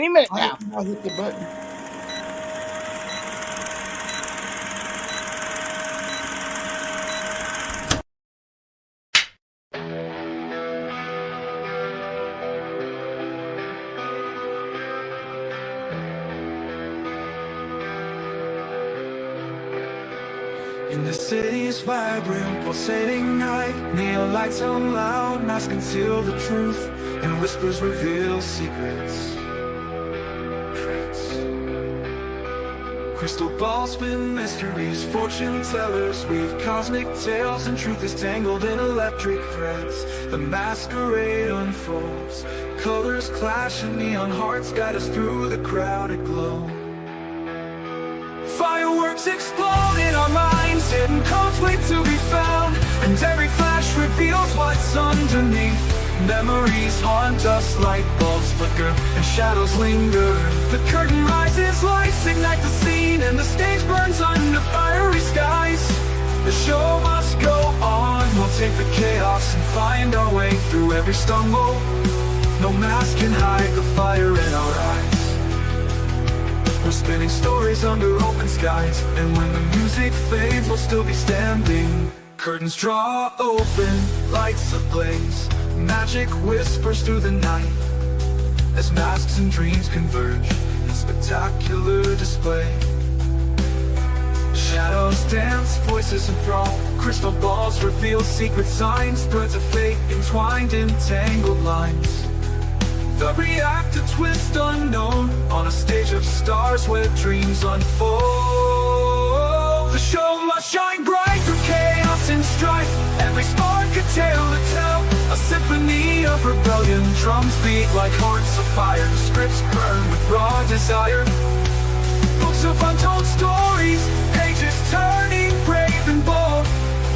a minute now. I'll hit the button. In the city's vibrant, pulsating night, neon lights on loud, masks conceal the truth, and whispers reveal secrets. Crystal balls spin mysteries, fortune tellers weave cosmic tales, and truth is tangled in electric threads. The masquerade unfolds, colors clash and neon hearts guide us through the crowded glow. Fireworks explode in our minds, hidden codes wait to be found, and every flash reveals what's underneath. Memories haunt us, light bulbs flicker and shadows linger. The curtain rises, lights ignite the scene, and the stage burns under fiery skies. The show must go on, we'll take the chaos and find our way through every stumble. No mask can hide the fire in our eyes. We're spinning stories under open skies, and when the music fades, we'll still be standing. Curtains draw open, lights ablaze, magic whispers through the night, as masks and dreams converge in spectacular display. Shadows dance, voices enthrall, crystal balls reveal secret signs, threads of fate entwined in tangled lines. The reactor twist unknown, on a stage of stars where dreams unfold. The show must shine bright through chaos and strife, every spark a tale to tell, a symphony of rebellion. Drums beat like hearts of fire, scripts burn with raw desire. Books of untold stories, pages turning brave and bold.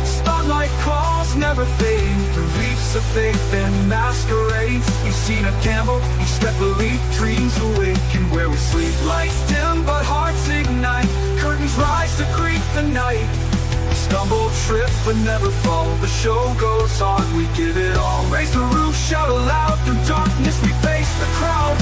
Spotlight calls never fading, through leaps of faith and masquerades. We've seen a gamble, each step a leap, dreams awaken where we sleep. Lights dim but hearts ignite, curtains rise to greet the night. We stumble, trip but never fall, the show goes on, we give it all. Raise the roof, shout aloud, through darkness we face the crowd.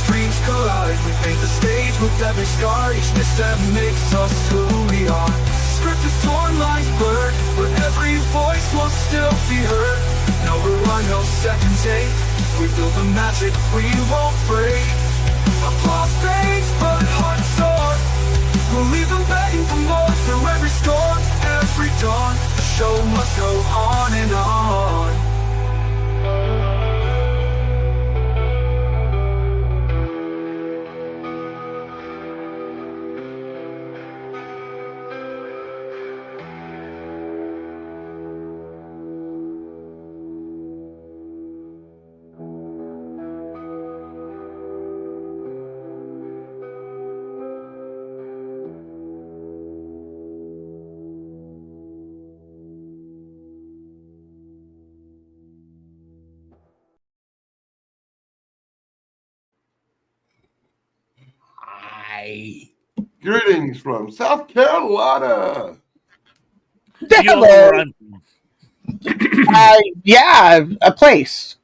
Dreams collide, we paint the stage with every scar. Each misstep makes us who we are. Script is torn, lines blurred, but every voice will still be heard. No rerun, no second take, we build the magic we won't break. Applause fades, but hearts soar, we'll leave them begging for more. Through every storm, every dawn, the show must go on and on. Greetings from South Carolina. Hello. Yeah, a place,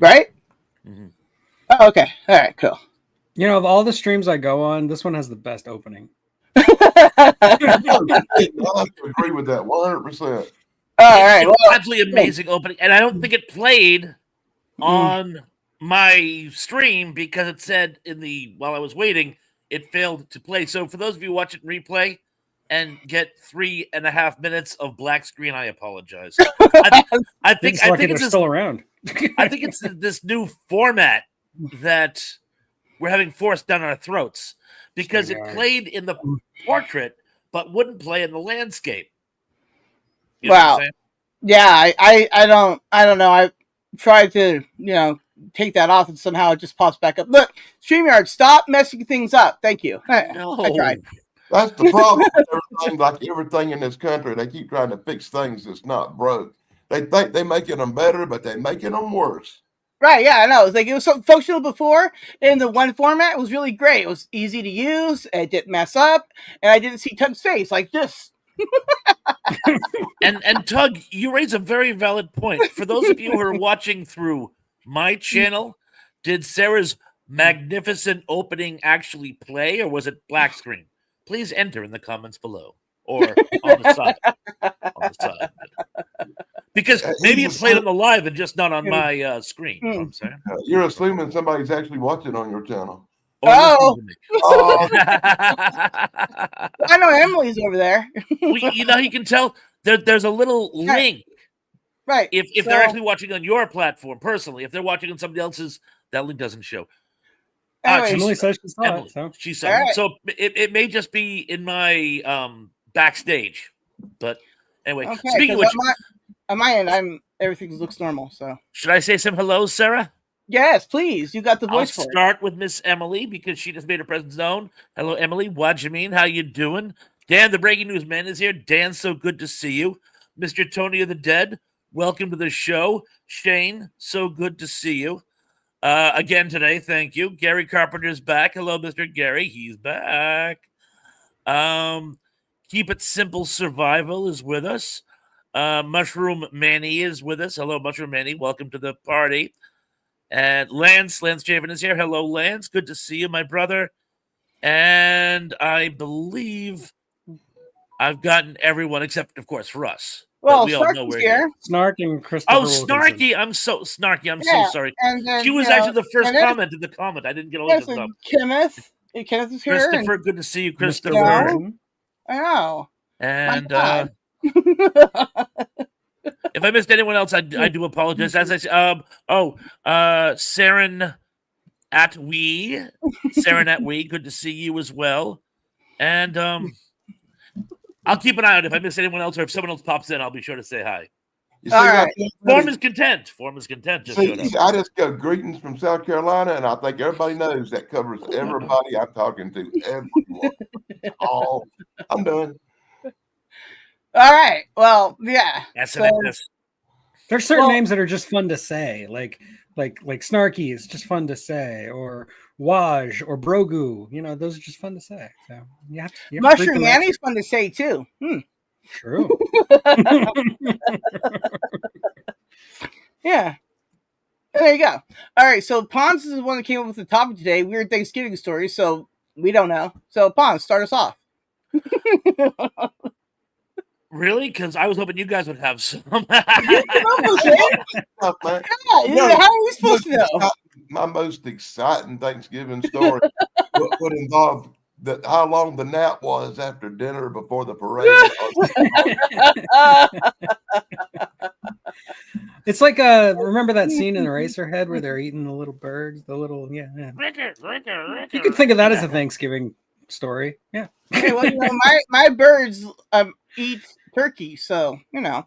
right? Mm-hmm. Oh, okay. All right, cool. You know, of all the streams I go on, this one has the best opening. I have to agree with that 100%. All right. Well, absolutely amazing opening, and I don't think it played on my stream because it said while I was waiting, it failed to play. So for those of you watching replay and get 3.5 minutes of black screen, I apologize. I think it's still around. I think it's this new format that we're having forced down our throats because it played in the portrait but wouldn't play in the landscape. You know what I'm saying? Yeah, I don't know. I tried to, take that off and somehow it just pops back up. Look, StreamYard, stop messing things up. Thank you. No. I tried. That's the problem with everything in this country. They keep trying to fix things that's not broke. They think they're making them better, but they're making them worse. Right, yeah, I know. It was so functional before in the one format. It was really great. It was easy to use. It didn't mess up, and I didn't see Tug's face like this. And Tug, you raise a very valid point. For those of you who are watching through my channel, did Sarah's magnificent opening actually play, or was it black screen? Please enter in the comments below or on the side. On the side. Because maybe it played on the live and just not on my screen. You know what I'm saying? You're assuming somebody's actually watching on your channel. Or Oh. listening Oh, to me. I know Emily's over there. Well, you know, you can tell there's a little link. Right. If they're actually watching on your platform personally, if they're watching on somebody else's, that link doesn't show. Anyways, Emily says she saw Emily, it. So. she saw All it. right. So it may just be in my backstage. But anyway, okay, speaking of 'cause which, on my end, everything looks normal. So should I say some hellos, Sarah? yes, please. You got the I'll voice for it. start with Miss Emily because she just made her presence known. Hello, Emily. Wajimeen, how you doing? Dan, the breaking news man, is here. Dan, so good to see you. Mr. Tony of the Dead, welcome to the show. Shane, so good to see you. Again today, thank you. Gary Carpenter's back. Hello, Mr. Gary. He's back. Keep It Simple Survival is with us. Mushroom Manny is with us. Hello, Mushroom Manny. Welcome to the party. And Lance Javen is here. Hello, Lance. Good to see you, my brother. And I believe I've gotten everyone except, of course, for us. Well, we all know Snarky's we're here. Snark and Christopher. Oh, Wilkinson. Snarky. I'm so snarky. I'm Yeah, so sorry. And then, She was you know, actually the first Kenneth- comment in the comment. I didn't get all Yes, of them. and Kenneth. Kenneth is here. Christopher, good to see you, Mr. Christopher. Wilkinson. I know. And God. if I missed anyone else, I do apologize. As I said, Saren at we, good to see you as well. And I'll keep an eye out if I miss anyone else or if someone else pops in. I'll be sure to say hi. you see All that? right. Form is content. Form is content. Just showed up. See, I just go greetings from South Carolina, and I think everybody knows that covers everybody I'm talking to. Everyone. Oh, I'm done. All right. Well, yeah. That's So- it. There's certain Well- names that are just fun to say, like Snarky is just fun to say, or Waj or Brogu. You know, those are just fun to say. So you have to treat Mushroom them Manny's fun to say too. True. Yeah. There you go. All right. So Pons is the one that came up with the topic today. Weird Thanksgiving stories. So we don't know. So Pons, start us off. Really? Because I was hoping you guys would have some. Tough, man. Yeah, how are we supposed to know? My most exciting Thanksgiving story would involve how long the nap was after dinner before the parade. It's like remember that scene in Eraserhead where they're eating the little birds, the little yeah. You could think of that as a Thanksgiving story. Yeah. Okay, well, you know, my birds eat turkey, so you know.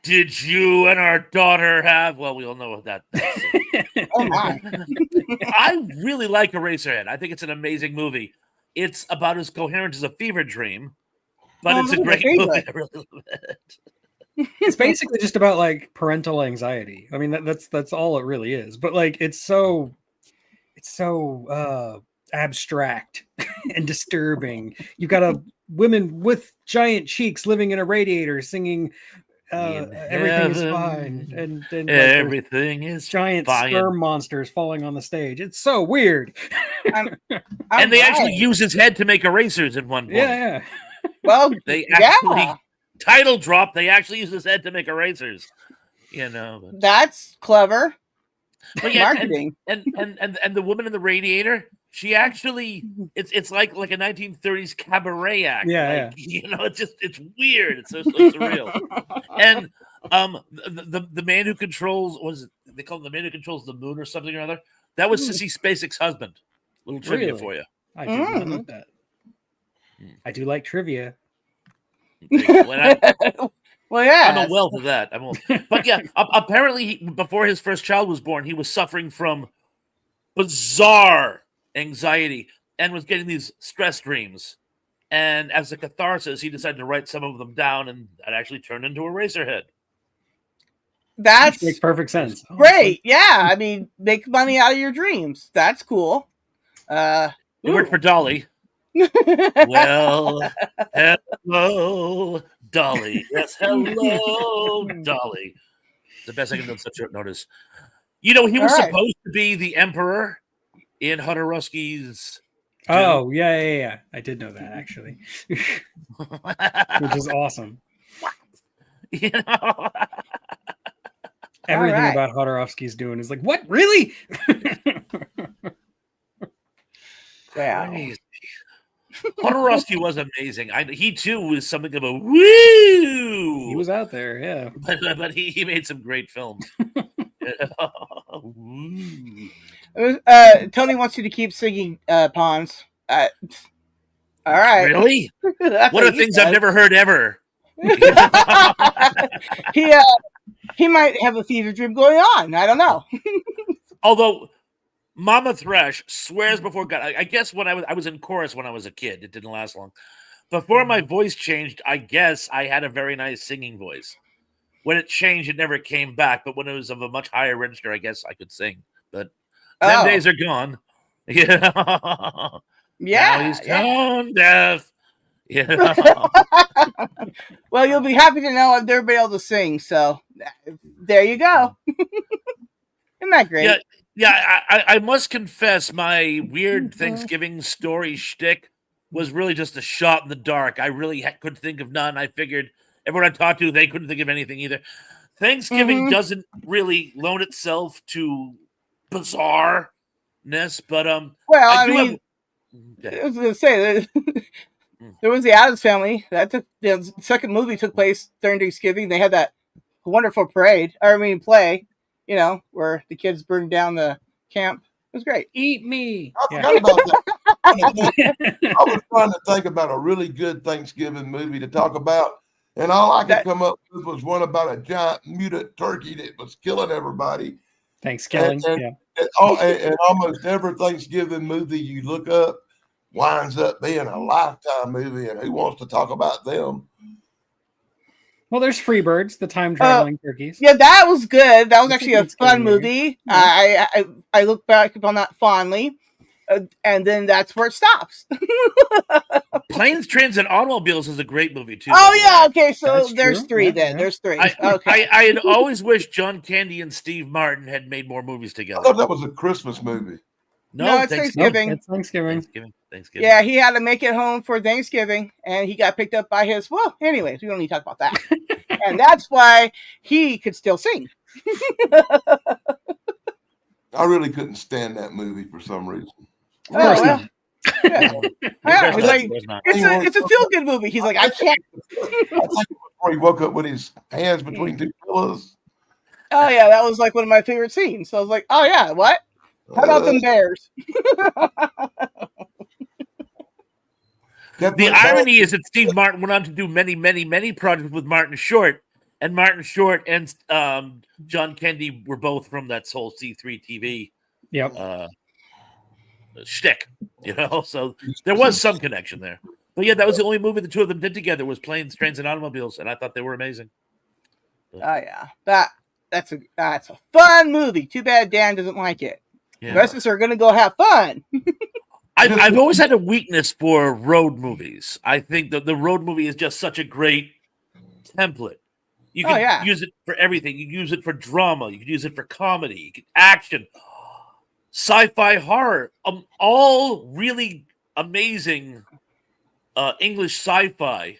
Did you and our daughter have? Well, we all know what that's. Oh my. I really like Eraserhead. I think it's an amazing movie. It's about as coherent as a fever dream, but Oh, it's a that's my great movie. favorite. I really love it. It's basically just about like parental anxiety. I mean that's all it really is. But like it's so abstract and disturbing. You got a women with giant cheeks living in a radiator singing everything is fine and like, there's Everything is giant fine. sperm monsters falling on the stage. It's so weird. And they actually use his head to make erasers at one point. Yeah. well, They yeah, actually title drop. They actually use his head to make erasers. You know. that's clever But yeah, marketing. and the woman in the radiator, she actually it's like a 1930s cabaret act. Yeah, like, you know, it's weird. It's so surreal. And the man who controls they call him the man who controls the moon or something or other. That was Sissy Spacek's husband. Little trivia Really? for you. I do not know that. I do like trivia. When Well, yeah. I'm a wealth of that. But yeah, apparently before his first child was born, he was suffering from bizarre anxiety and was getting these stress dreams. And as a catharsis, he decided to write some of them down, and that actually turned into Eraserhead. That's Makes perfect sense. Oh, great. Yeah, I mean, make money out of your dreams. That's cool. It worked for Dolly. Well, hello, Dolly. Yes, hello, Dolly. The best I can do on such short notice. You know, he was All right. supposed to be the emperor in Hodorowski's. Oh, yeah. I did know that actually, which is awesome. You know? Everything right. about Hodorowski's doing is like, what? Really? Yeah. Crazy. Hodorowski was amazing. He too was something of a woo. He was out there, yeah. but he made some great films. Woo. Tony wants you to keep singing Pawns. All right. Really? That's What are he things said. I've never heard ever? He might have a fever dream going on. I don't know. Although Mama Thresh swears before God. I guess when I was in chorus when I was a kid. It didn't last long. Before my voice changed, I guess I had a very nice singing voice. When it changed, it never came back. But when it was of a much higher register, I guess I could sing. But them days are gone. Yeah. Yeah. Now he's tone deaf. Yeah. Well, you'll be happy to know I've never been able to sing. So there you go. Isn't that great? Yeah. I must confess, my weird Thanksgiving story shtick was really just a shot in the dark. I really couldn't think of none. I figured everyone I talked to, they couldn't think of anything either. Thanksgiving doesn't really loan itself to bizarreness, but Well, I I do mean, have- I was going to say there was the Addams Family. The second movie took place during Thanksgiving. They had that wonderful play. You know, where the kids burned down the camp. It was great. Eat me. I forgot about that. I was trying to think about a really good Thanksgiving movie to talk about, and all I could come up with was one about a giant mutant turkey that was killing everybody. Thanksgiving. And almost every Thanksgiving movie you look up winds up being a Lifetime movie, and who wants to talk about them? Well, there's Freebirds, the time traveling turkeys. Yeah, that was good. That was actually a Thanksgiving fun movie. I look back upon that fondly, and then that's where it stops. Planes, Trains, and Automobiles is a great movie too. Oh yeah, okay. So That's there's true. three Yeah, then. yeah. There's three. I Okay. had always wished John Candy and Steve Martin had made more movies I together. thought that was a Christmas movie. No, it's Thanksgiving. It's Thanksgiving. Thanksgiving. Yeah, he had to make it home for Thanksgiving, and he got picked up by his. Well, anyways, we don't need to talk about that. And that's why he could still sing. I really couldn't stand that movie for some reason. Of course well, not. Yeah. Yeah, Of he's like, course not. it's a feel good movie. He's like, I can't. I think it was before he woke up with his hands between two pillows. Oh yeah, that was like one of my favorite scenes. So I was like, oh yeah, what? How about them bears? The irony is that Steve Martin went on to do many, many, many projects with Martin Short, and Martin Short and John Candy were both from that whole C3 TV Yep. shtick, you know. So there was some connection there. But yeah, that was the only movie the two of them did together was Planes, Trains, and Automobiles, and I thought they were amazing. Oh yeah, that's a fun movie. Too bad Dan doesn't like it. Yeah. The rest of us are gonna go have fun. I've always had a weakness for road movies. I think that the road movie is just such a great template. You can use it for everything. You can use it for drama. You can use it for comedy. You can action, sci-fi, horror. All really amazing English sci-fi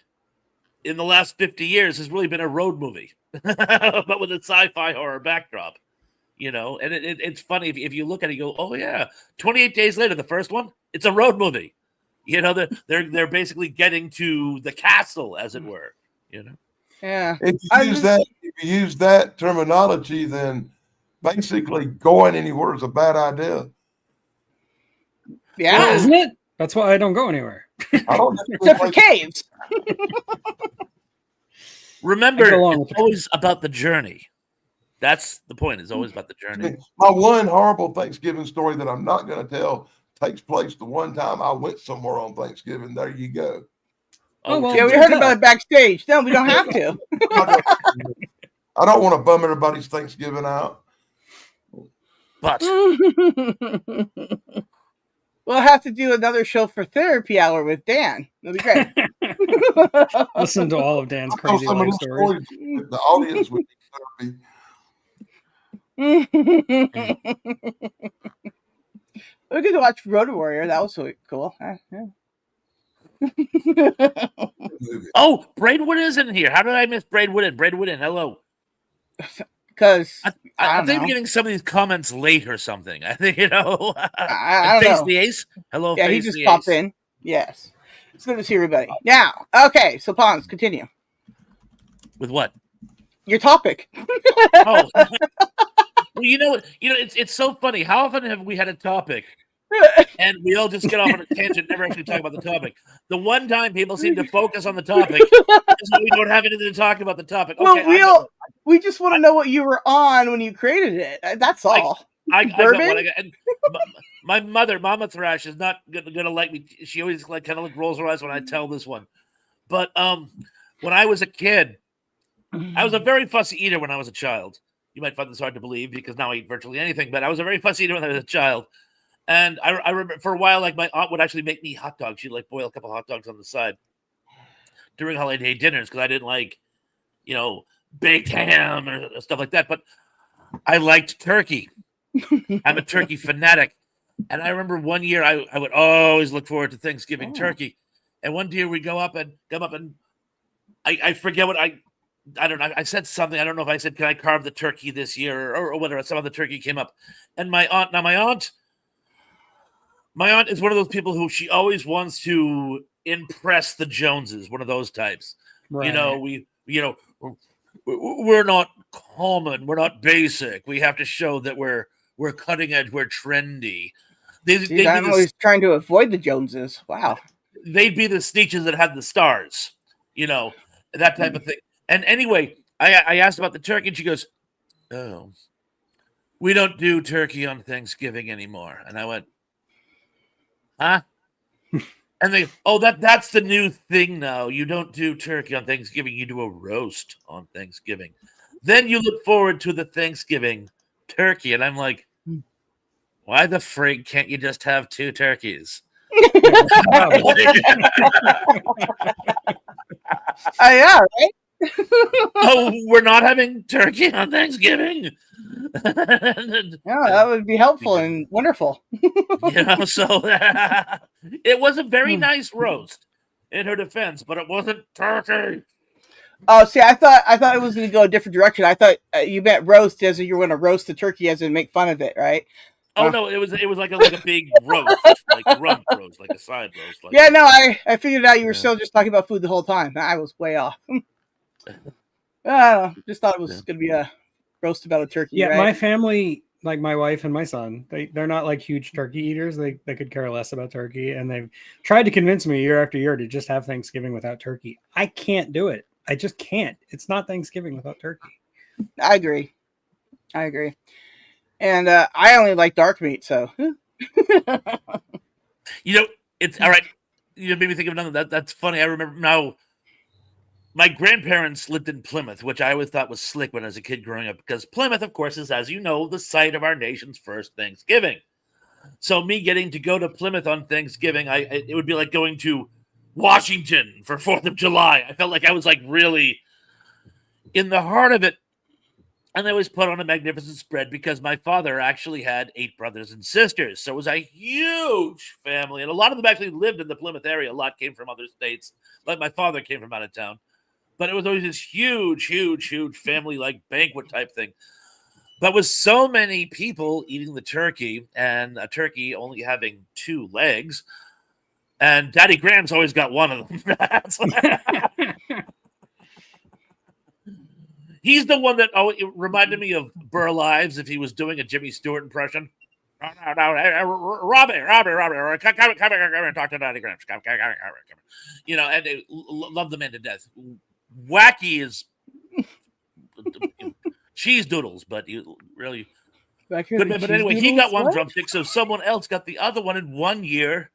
in the last 50 years has really been a road movie, but with a sci-fi horror backdrop. You know, and it's funny if you look at it, you go, "Oh yeah, 28 Days Later, the first one, it's a road movie." You know, they're basically getting to the castle, as it were. You know, Yeah. If you use that terminology, then basically going anywhere is a bad idea. Yeah. Isn't it? That's why I don't go anywhere. I don't Except for caves. remember, I go along it's with always about the journey. That's the point. It's always about the journey. My one horrible Thanksgiving story that I'm not going to tell takes place the one time I went somewhere on Thanksgiving. There you go. Oh, well, Yeah, we heard about it backstage. No, we don't have to. I don't want to bum everybody's Thanksgiving out. But We'll have to do another show for therapy hour with Dan. That'll be great. Listen to all of Dan's I know crazy some of life those stories. stories. The audience would need therapy. We could watch Road Warrior. That was so cool. Yeah. oh, Braidwood is in here. How did I miss Braidwood in? Braidwood in. Hello. Because I don't think I'm know. getting some of these comments late or something. I think, I don't Face know. the Ace. Hello, Yeah, he Face just the popped Ace. in. Yes. It's good to see everybody. Now, okay, so Pons, continue. With what? Your topic. Oh. Well, you know, it's so funny. How often have we had a topic and we all just get off on a tangent, never actually talk about the topic? The one time people seem to focus on the topic is when we don't have anything to talk about the topic. Okay, Well, we just want to know what you were on when you created it. That's all. I got Bourbon? one. And my mother, Mama Thrash, is not gonna like me. She always kind of rolls her eyes when I tell this one. But when I was a kid, I was a very fussy eater when I was a child. You might find this hard to believe because now I eat virtually anything, but I was a very fussy eater when I was a child. And I remember for a while, like my aunt would actually make me hot dogs. She'd like boil a couple hot dogs on the side during holiday dinners because I didn't like, baked ham or stuff like that. But I liked turkey. I'm a turkey fanatic. And I remember one year I would always look forward to Thanksgiving turkey. And one year we come up and I forget what I don't know. I said something. I don't know if I said, can I carve the turkey this year or whatever. Some other turkey came up. And my aunt is one of those people who she always wants to impress the Joneses, one of those types. Right. We're not common. We're not basic. We have to show that we're cutting edge. We're trendy. I'm always trying to avoid the Joneses. Wow. They'd be the Sneetches that had the stars, that type of thing. And anyway, I asked about the turkey, and she goes, "Oh, we don't do turkey on Thanksgiving anymore." And I went, "Huh?" And they, that's the new thing now. You don't do turkey on Thanksgiving. You do a roast on Thanksgiving. Then you look forward to the Thanksgiving turkey. And I'm like, why the frig can't you just have two turkeys? Yeah, right? Oh, we're not having turkey on Thanksgiving. Yeah, that would be helpful and wonderful. So it was a very nice roast in her defense, but it wasn't turkey. Oh, see, I thought it was going to go a different direction. I thought you meant roast as in you were going to roast the turkey as in make fun of it, right? Oh no, it was like a big roast, like rump roast, like a side roast. Like yeah, no, I figured out you were still just talking about food the whole time. I was way off. I just thought it was going to be a roast about a turkey. Yeah, right? my family, like my wife and my son, they're not like huge turkey eaters. They could care less about turkey, and they've tried to convince me year after year to just have Thanksgiving without turkey. I can't do it. I just can't. It's not Thanksgiving without turkey. I agree. And I only like dark meat, so. It's all right. You made me think of another. That's funny. I remember now. My grandparents lived in Plymouth, which I always thought was slick when I was a kid growing up, because Plymouth, of course, is, as you know, the site of our nation's first Thanksgiving. So me getting to go to Plymouth on Thanksgiving, it would be like going to Washington for 4th of July. I felt like I was like really in the heart of it. And they always put on a magnificent spread because my father actually had 8 brothers and sisters. So it was a huge family. And a lot of them actually lived in the Plymouth area. A lot came from other states. Like my father came from out of town. But it was always this huge, huge, huge family like banquet type thing. But with so many people eating the turkey and a turkey only having 2 legs, and Daddy Graham's always got one of them. He's the one that it reminded me of Burl Ives if he was doing a Jimmy Stewart impression. No, Robbie, come and talk to Daddy Graham. Come. And they love the man to death. Wacky is cheese doodles, but you really good man. But anyway, he got one drumstick, so someone else got the other one. In 1 year,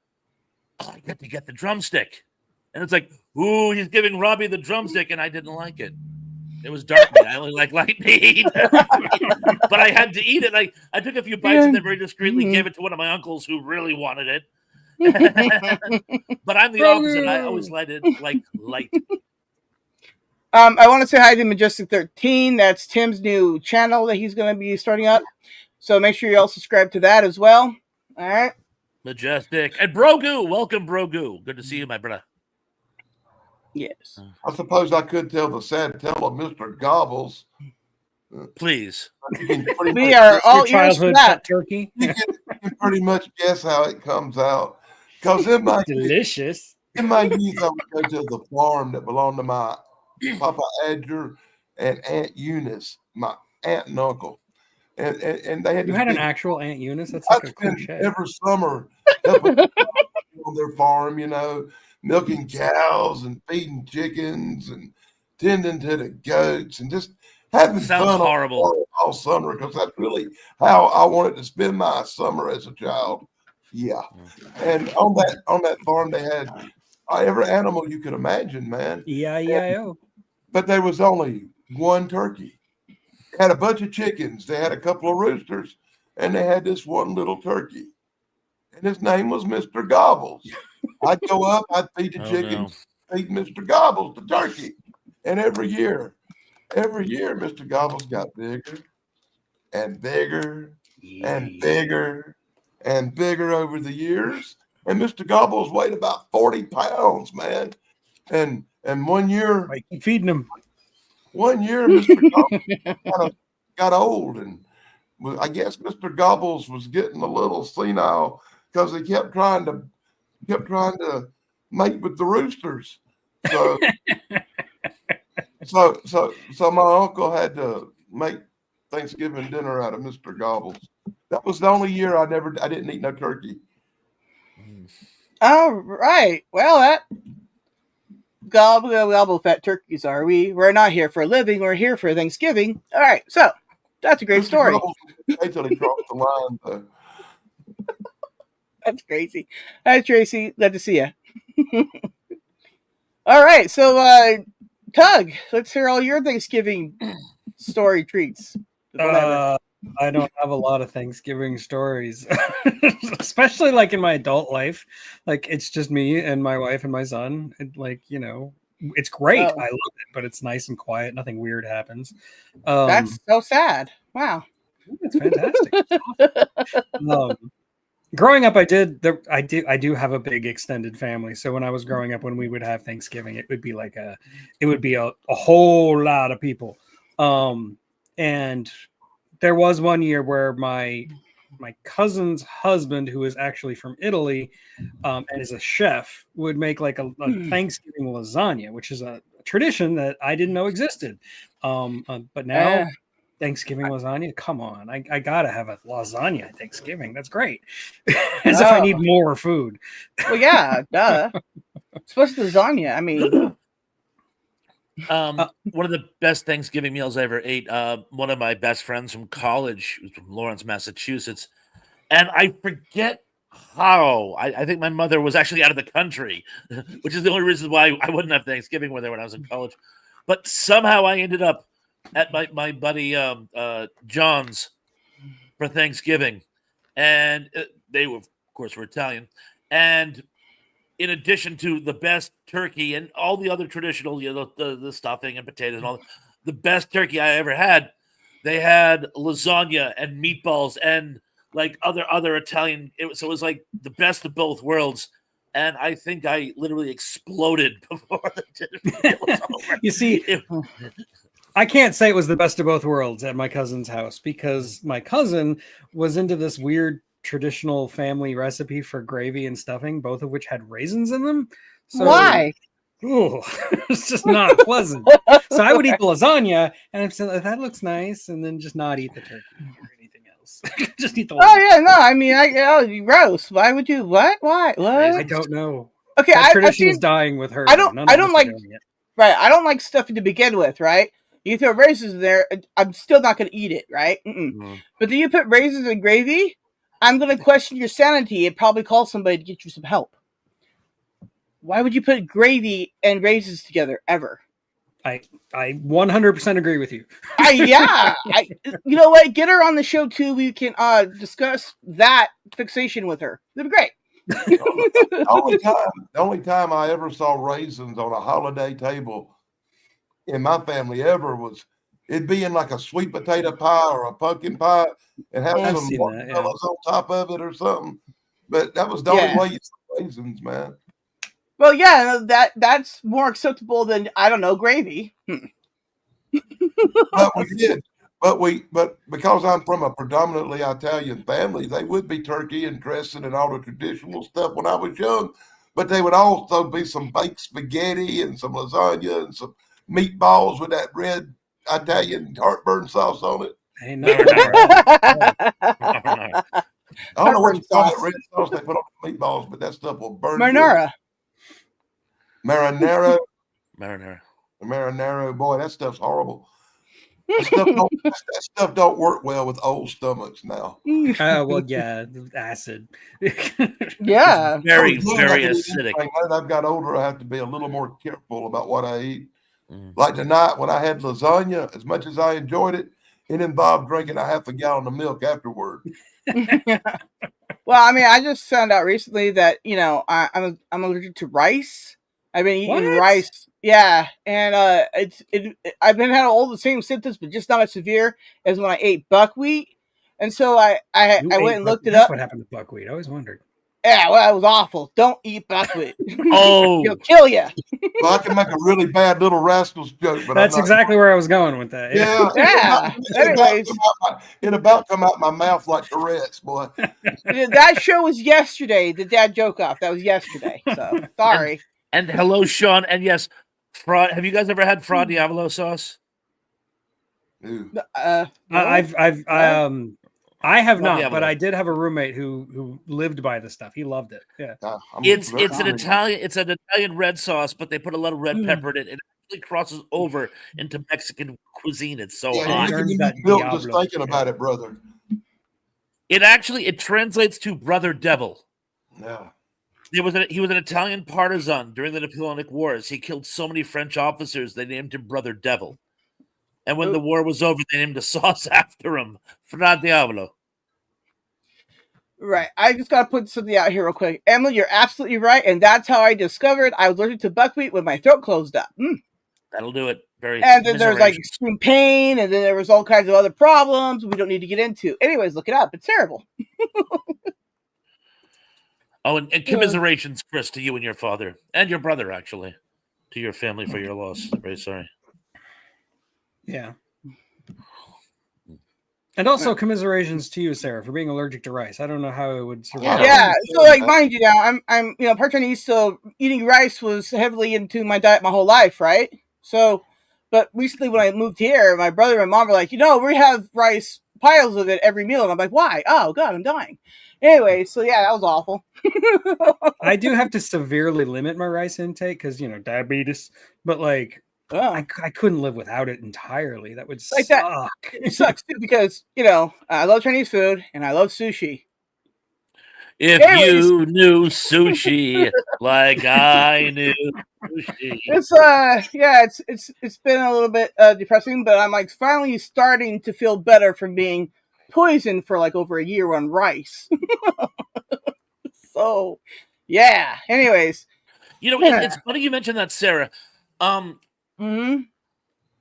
I got to get the drumstick, and it's like, ooh, he's giving Robbie the drumstick, and I didn't like it. It was dark meat. I only like light meat, but I had to eat it. I took a few bites and then very discreetly gave it to one of my uncles who really wanted it. But I'm the opposite. I always like light. I want to say hi to Majestic 13. That's Tim's new channel that he's going to be starting up. So make sure you all subscribe to that as well. All right. Majestic and Brogu. Welcome, Brogu. Good to see you, my brother. Yes. I suppose I could tell the sad tale of Mr. Gobbles. Please. We are all ears for childhood that. pet turkey. You can pretty much guess how it comes out. Because in my Delicious. youth, I would go to the farm that belonged to my Papa Adger and Aunt Eunice, my aunt and uncle. And they had You this had an big- actual Aunt Eunice? That's I'd like a spend cliche. every summer helping on their farm, milking cows and feeding chickens and tending to the goats and just having Sounds fun horrible. all summer, because that's really how I wanted to spend my summer as a child. Yeah. And on that farm they had every animal you could imagine, man. E-I-E-I-O. But there was only one turkey. They had a bunch of chickens. They had a couple of roosters, and they had this one little turkey. And his name was Mr. Gobbles. I'd go up, I'd feed the chickens, feed Mr. Gobbles the turkey. And every year, Mr. Gobbles got bigger and bigger and bigger and bigger over the years. And Mr. Gobbles weighed about 40 pounds, man. And one year, Right, keep feeding them. Mr. Gobbles kind of got old, and I guess Mr. Gobbles was getting a little senile because he kept trying to mate with the roosters. So my uncle had to make Thanksgiving dinner out of Mr. Gobbles. That was the only year I didn't eat no turkey. All right. Well, that gobble fat turkeys are we? We're not here for a living. We're here for Thanksgiving. All right. So that's a great Mr. story. Gobbles didn't stay till he crossed the line, though. That's crazy. Hi, Tracy. Glad to see you. All right. So, Tug, let's hear all your Thanksgiving story treats. Whatever. I don't have a lot of Thanksgiving stories, especially like in my adult life. Like it's just me and my wife and my son. And it's great. Oh. I love it, but it's nice and quiet. Nothing weird happens. That's so sad. Wow. It's fantastic. Growing up, I do have a big extended family. So when I was growing up, when we would have Thanksgiving, it would be a whole lot of people. And there was one year where my cousin's husband, who is actually from Italy, and is a chef, would make like a Thanksgiving lasagna, which is a tradition that I didn't know existed. But now Thanksgiving lasagna, come on, I gotta have a lasagna at Thanksgiving. That's great. As if I need more food. Well, yeah, duh. Especially lasagna. I mean, one of the best Thanksgiving meals I ever ate. One of my best friends from college, who's from Lawrence, Massachusetts, and I forget how. I think my mother was actually out of the country, which is the only reason why I wouldn't have Thanksgiving with her when I was in college. But somehow I ended up at my buddy John's for Thanksgiving, and they were, of course, were Italian, and in addition to the best turkey and all the other traditional, the stuffing and potatoes and all, the best turkey I ever had, they had lasagna and meatballs and like other Italian. So it was like the best of both worlds. And I think I literally exploded before the dinner was over. You see, I can't say it was the best of both worlds at my cousin's house because my cousin was into this weird traditional family recipe for gravy and stuffing, both of which had raisins in them. So, why? Ooh, it's just not pleasant. So I would eat the lasagna and I'd say, that looks nice, and then just not eat the turkey or anything else. Just eat the lasagna. Oh yeah, no. I mean, gross. Why would you? What? Why? What? I don't know. Okay, That I've tradition is seen. dying with her. I don't- None I of don't us are like- doing it. Right. I don't like stuffing to begin with. Right. You throw raisins in there, I'm still not going to eat it. Right. But then you put raisins in gravy, I'm going to question your sanity and probably call somebody to get you some help. Why would you put gravy and raisins together ever? I 100% agree with you. You know what? Get her on the show too. We can discuss that fixation with her. That'd be great. The only time I ever saw raisins on a holiday table in my family ever was it'd be in like a sweet potato pie or a pumpkin pie and have I've some seen that, yeah. watermelons on top of it or something. But that was the only way you saw raisins, man. Well, yeah, that's more acceptable than, I don't know, gravy. But we did. But because I'm from a predominantly Italian family, they would be turkey and dressing and all the traditional stuff when I was young. But they would also be some baked spaghetti and some lasagna and some meatballs with that red Italian heartburn sauce on it. Hey, no. I don't know what you call that Sauce. red sauce they put on the meatballs, but that stuff will burn. Marinara. Marinara. Marinara. Boy, that stuff's horrible. That stuff don't work well with old stomachs now. Well, yeah, acid. Yeah. Very, I was very young, I didn't eat acidic. anything. Now that I've got older, I have to be a little more careful about what I eat. Mm. Like tonight, when I had lasagna, as much as I enjoyed it, it involved drinking a half a gallon of milk afterward. Well, I mean, I just found out recently that, you know, I'm allergic to rice. I've been eating What? rice. Yeah. And I've been having all the same symptoms, but just not as severe as when I ate buckwheat. And so I went and looked it That's up. what happened to buckwheat. I always wondered. Yeah, well, that was awful. Don't eat buckwheat. Oh, It'll kill you. Well, I can make a really bad Little Rascals joke, but That's I'm not. exactly where I was going with that. Yeah. Yeah. It about come out my mouth like Tourette's, boy. That show was yesterday. The dad joke off. That was yesterday. So sorry. and hello, Sean. And yes, have you guys ever had Fra Diavolo sauce? Ew. I have Well, not, yeah, but but- I did have a roommate who lived by the stuff. He loved it. Yeah. It's an Italian red sauce, but they put a lot of red pepper in it. It actually crosses over into Mexican cuisine. It's so Yeah, hot. you Turns can that be built just Diablo. thinking about it, brother. It translates to brother devil. Yeah. He was an Italian partisan during the Napoleonic Wars. He killed so many French officers they named him Brother Devil. And when the war was over, they named a sauce after him, Fra Diavolo. Right. I just got to put something out here real quick. Emily, you're absolutely right. And that's how I discovered I was allergic to buckwheat when my throat closed up. That'll do it. Very. And then there's like commiseration. extreme pain. And then there was all kinds of other problems we don't need to get into. Anyways, look it up. It's terrible. Oh, and commiserations, Chris, to you and your father and your brother, actually, to your family for your loss. I'm very sorry. Yeah. And also commiserations to you, Sarah, for being allergic to rice. I don't know how it would survive. Yeah. So like, mind you now, I'm part Chinese, so eating rice was heavily into my diet my whole life, right? So, but recently when I moved here, my brother and mom were like, we have rice piles of it every meal. And I'm like, why? Oh God, I'm dying. Anyway, so yeah, that was awful. I do have to severely limit my rice intake because, diabetes. But like, Oh. I couldn't live without it entirely. That would Like suck. that. It sucks too because, I love Chinese food and I love sushi. If Anyways. you knew sushi like I knew sushi. It's been a little bit depressing, but I'm like finally starting to feel better from being poisoned for like over a year on rice. So, yeah. Anyways, It's funny you mentioned that, Sarah. mhm.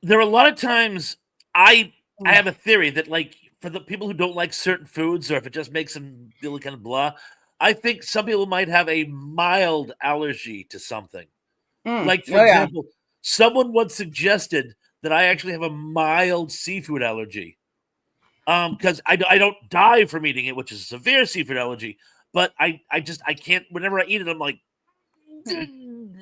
There are a lot of times I have a theory that, like, for the people who don't like certain foods, or if it just makes them feel kind of blah, I think some people might have a mild allergy to something. Like, for example, someone once suggested that I actually have a mild seafood allergy. Because I don't die from eating it, which is a severe seafood allergy, but I can't. Whenever I eat it, I'm like, and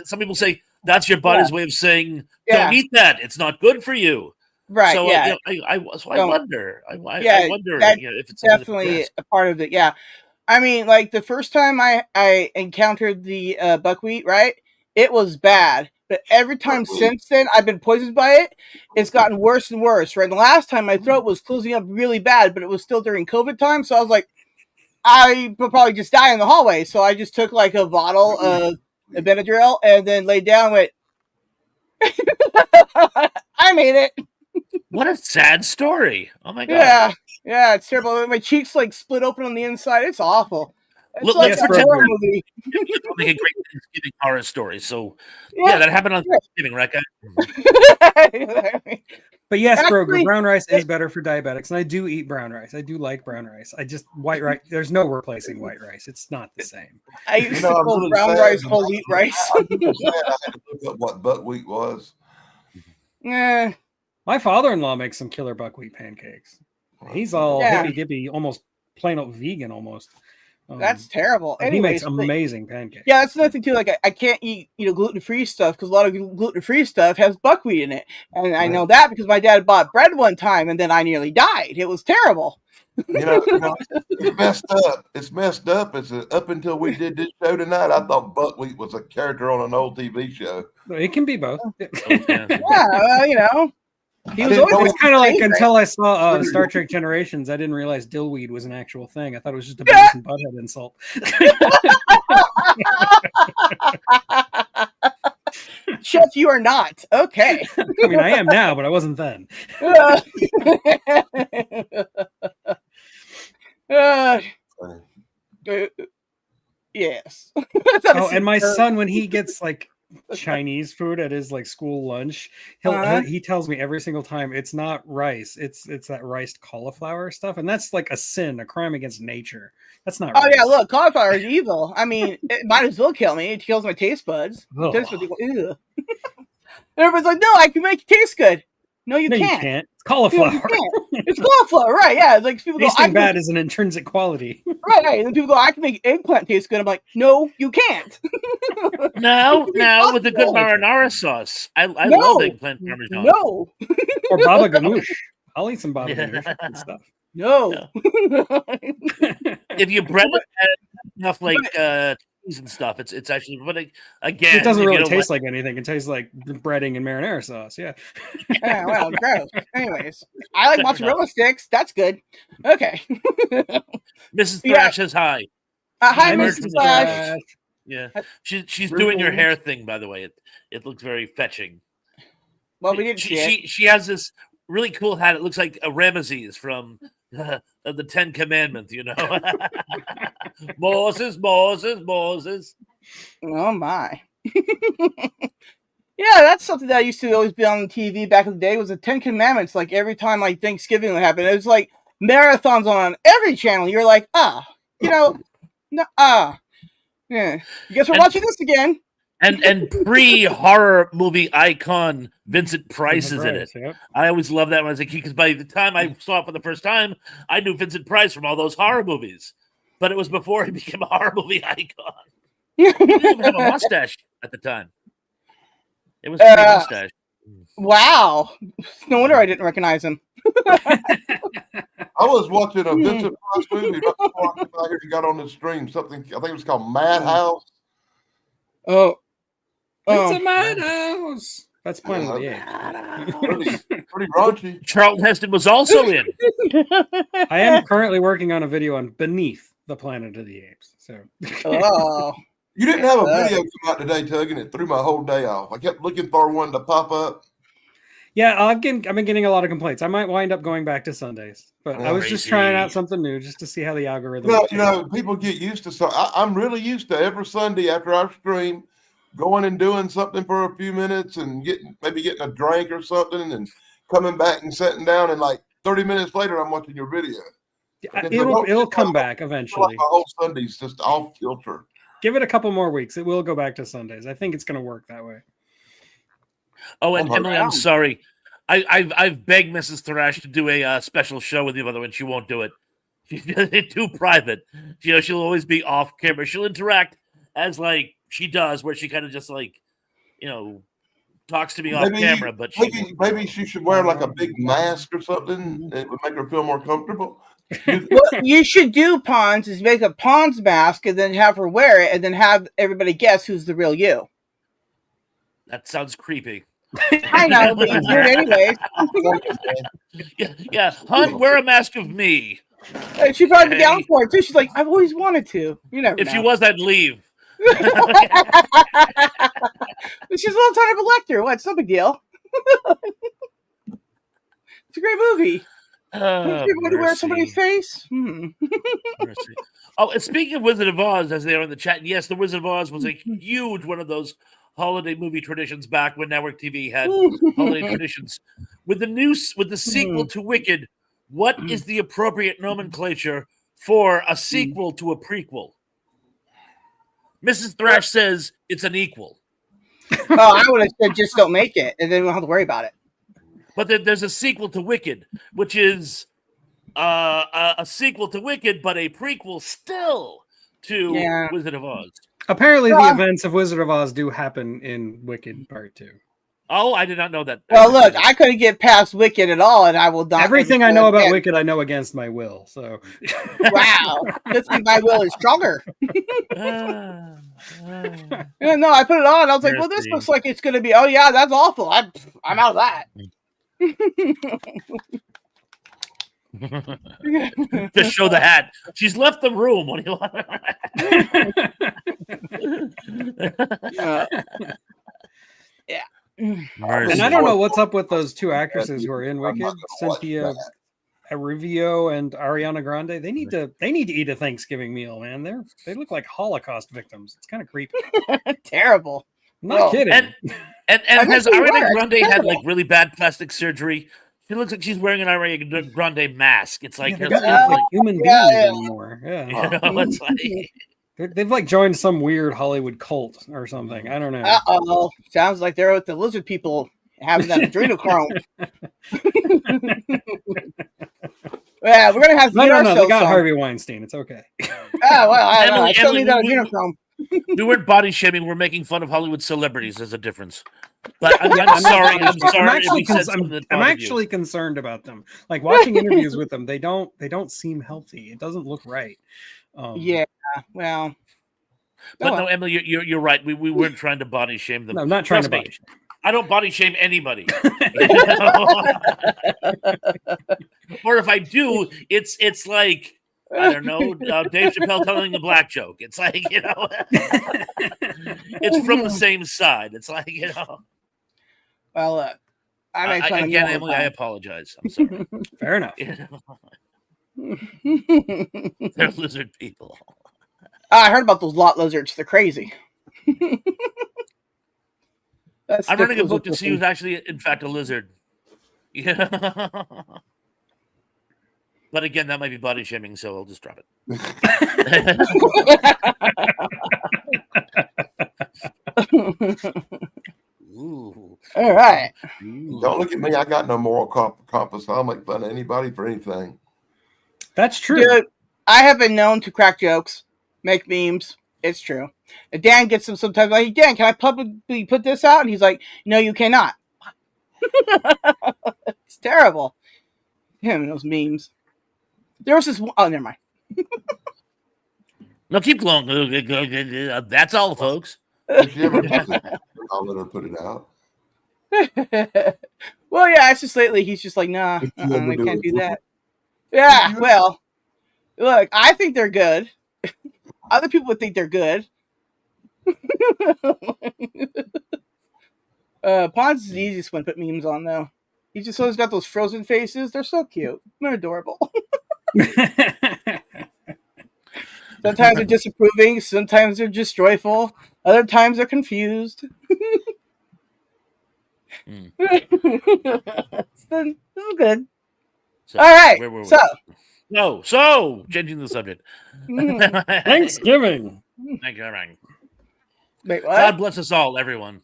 some people say that's your body's way of saying don't eat that. It's not good for you. Right. So yeah. I wonder. I wonder that's if it's something definitely that's a part of it. Yeah. I mean, like the first time I encountered the buckwheat, right? It was bad. But every time since then, I've been poisoned by it. It's gotten worse and worse. Right. And the last time my throat was closing up really bad, but it was still during COVID time. So I was like, I would probably just die in the hallway. So I just took like a bottle of Benadryl and then laid down with, I made it. What a sad story. Oh my god. Yeah, yeah, it's terrible. My cheeks like split open on the inside. It's awful. It's Look, like let's a pretend- horror movie. It'll make a great Thanksgiving horror story. So Yeah. yeah, that happened on Thanksgiving, right, guys? But yes, Broger, Actually- brown rice is better for diabetics, and I do eat brown rice. I do like brown rice. I just white rice. There's no replacing white rice. It's not the same. I used to I'm call really brown sad. rice whole wheat rice. I'm really sad I had to look up what buckwheat was. Yeah, My father-in-law makes some killer buckwheat pancakes. He's all Yeah. hippy dippy, almost plain old vegan, almost. that's terrible. he makes Anyways, but- amazing pancakes. yeah, that's another thing too. Like I can't eat gluten-free stuff because a lot of gluten-free stuff has buckwheat in it, and I know that because my dad bought bread one time and then I nearly died. It was terrible. You know, it's messed up. It's messed up. It's up until we did this show tonight. I thought buckwheat was a character on an old TV show. It can be both. Yeah. Yeah, he I was didn't know always It's kind of like favorite. until I saw Star Trek Generations, I didn't realize dillweed was an actual thing. I thought it was just a Beavis and Butthead insult. Chef, you are not okay. I mean, I am now, but I wasn't then. Uh, Funny. yes. Oh, and my son, when he gets like Chinese food at his like school lunch, he tells me every single time it's not rice, it's that riced cauliflower stuff, and that's like a sin, a crime against nature. That's not. Oh rice. yeah, look, cauliflower is evil. I mean, it might as well kill me. It kills my taste buds. Ugh. Taste buds go, ew. And everybody's like, "No, I can make it taste good." No, you No, can't. you can't. It's No, you cauliflower. can't. It's cauliflower, right? Yeah, it's like people go, "I Tasting can bad make, is an intrinsic quality. right." And then people go, "I can make eggplant taste good." I'm like, "No, you can't." No, with a good possible. marinara sauce. I No. love eggplant parmesan. No, Or baba ganoush. I'll eat some baba Yeah. ganoush and stuff. no. If you bread it enough like cheese and stuff, it's actually. But again, It doesn't if you really don't taste like anything. It tastes like breading and marinara sauce. Yeah. Yeah, well, gross. Anyways, I like Fair mozzarella sticks. That's good. Okay. Mrs. Yeah. Thrash is high. Hi, I Mrs. heard Slash. Yeah, she's doing your hair thing, by the way. It looks very fetching. Well, we didn't see it. She has this really cool hat. It looks like a Ramesses from the Ten Commandments. You know, Moses. Oh my. Yeah, that's something that used to always be on TV back in the day was the 10 Commandments. Like every time like Thanksgiving would happen, it was like marathons on every channel. You're like, yeah. You guess we're And- watching this again. and pre-horror movie icon Vincent Price is in it. Yep. I always loved that when I was a kid because by the time I saw it for the first time, I knew Vincent Price from all those horror movies. But it was before he became a horror movie icon. He didn't even have a mustache at the time. It was a mustache. Wow. No wonder I didn't recognize him. I was watching a Vincent Price movie right before I came out here and got on the stream. Something I think it was called Madhouse. Oh. It's a madhouse. That's Planet of the Apes. Pretty raunchy. Charlton Heston was also in. I am currently working on a video on Beneath the Planet of the Apes. So Oh. You didn't have a video come out today, Tug, and it threw my whole day off. I kept looking for one to pop up. yeah, I've been getting a lot of complaints. I might wind up going back to Sundays, but I was just trying out Crazy. something new just to see how the algorithm. No, would you take know, it. people get used to so I'm really used to every Sunday after our stream going and doing something for a few minutes and getting a drink or something and coming back and sitting down and like 30 minutes later I'm watching your video. It'll come back I feel like eventually. my whole Sunday's just off kilter. Give it a couple more weeks. It will go back to Sundays. I think it's going to work that way. Oh, and Oh, Emily, I'm sorry. I've begged Mrs. Thrash to do a special show with you, by the way, and she won't do it. She's too private. You know, she'll always be off camera. She'll interact as like she does, where she kind of just like, you know, talks to me off camera. But Maybe she should wear like a big mask or something. It would make her feel more comfortable. What you should do, Pons, is make a Pons mask and then have her wear it and then have everybody guess who's the real you. that sounds creepy. I know, but you do it anyways. Yeah, Hun, wear a mask of me. And she'd probably be down for it too. She's like, I've always wanted to. You never If know. she was, I'd leave. She's a little tiny Lecter. What? It's no big deal. It's a great movie. Oh, You're going to wear mercy. somebody's face? Mercy. Oh, and speaking of Wizard of Oz, as they are in the chat, yes, the Wizard of Oz was a huge one of those holiday movie traditions back when network TV had holiday traditions. With the sequel to Wicked, what is the appropriate nomenclature for a sequel to a prequel? Mrs. Thrash says it's an equal. Oh, I would have said just don't make it, and then we don't have to worry about it. But there's a sequel to Wicked, which is a sequel to Wicked, but a prequel still to Wizard of Oz. Apparently, the events of Wizard of Oz do happen in Wicked Part 2. Oh, I did not know that. Well, look, I couldn't get past Wicked at all, and I will not. Everything I know about Wicked, I know against my will. So, wow, this means my will is stronger. Yeah, no, I put it on. I was like, well, this looks like it's going to be. Oh yeah, that's awful. I'm out of that. Just show the hat. She's left the room. What do you want? Yeah. And I don't know what's up with those two actresses who are in Wicked, Cynthia Erivo and Ariana Grande. They need to eat a Thanksgiving meal, man. They look like Holocaust victims. It's kind of creepy. Terrible. I'm not kidding. And has Ariana Grande had like really bad plastic surgery? She looks like she's wearing an Ariana Grande mask. It's like they're not like human beings anymore. Yeah, you know, it's like they've like joined some weird Hollywood cult or something. I don't know. Uh-oh. Sounds like they're with the lizard people having that adrenochrome. Yeah, we're gonna have to no. They got Harvey Weinstein. It's okay. Oh well, I don't know. I still need that adrenochrome. We weren't body shaming. We're making fun of Hollywood celebrities. There's a difference. But I'm sorry. I'm sorry. I'm actually concerned about them. Like watching interviews with them, they don't seem healthy. It doesn't look right. Yeah. Well. But no, Emily, you're right. We weren't trying to body shame them. No, I'm not trying to body shame. I don't body shame anybody. Or if I do, it's like I don't know, Dave Chappelle telling the black joke. It's like, you know, it's from the same side. It's like, you know. Well, again, Emily, I apologize. I'm sorry. Fair enough. They're lizard people. I heard about those lot lizards. They're crazy. I'm running a book to see who's actually, in fact, a lizard. Yeah. But again, that might be body shaming, so I'll just drop it. Ooh. All right. Don't look at me. I got no moral compass. I'll make fun of anybody for anything. That's true. Dude, I have been known to crack jokes, make memes. It's true. And Dan gets them sometimes. Like, Dan, can I publicly put this out? And he's like, no, you cannot. It's terrible. Him and those memes. There was this. Oh, never mind. No, keep going. That's all, folks. If you ever I'll let her put it out. Well, yeah, it's just lately he's just like, nah, I can't do that. Yeah, well, look, I think they're good. Other people would think they're good. Pons is the easiest one to put memes on, though. He just always got those frozen faces. They're so cute. They're adorable. Sometimes they're disapproving. Sometimes they're just joyful. Other times they're confused. This is good. So, all right. So changing the subject. Thanksgiving. Thanksgiving. Wait, what? God bless us all, everyone.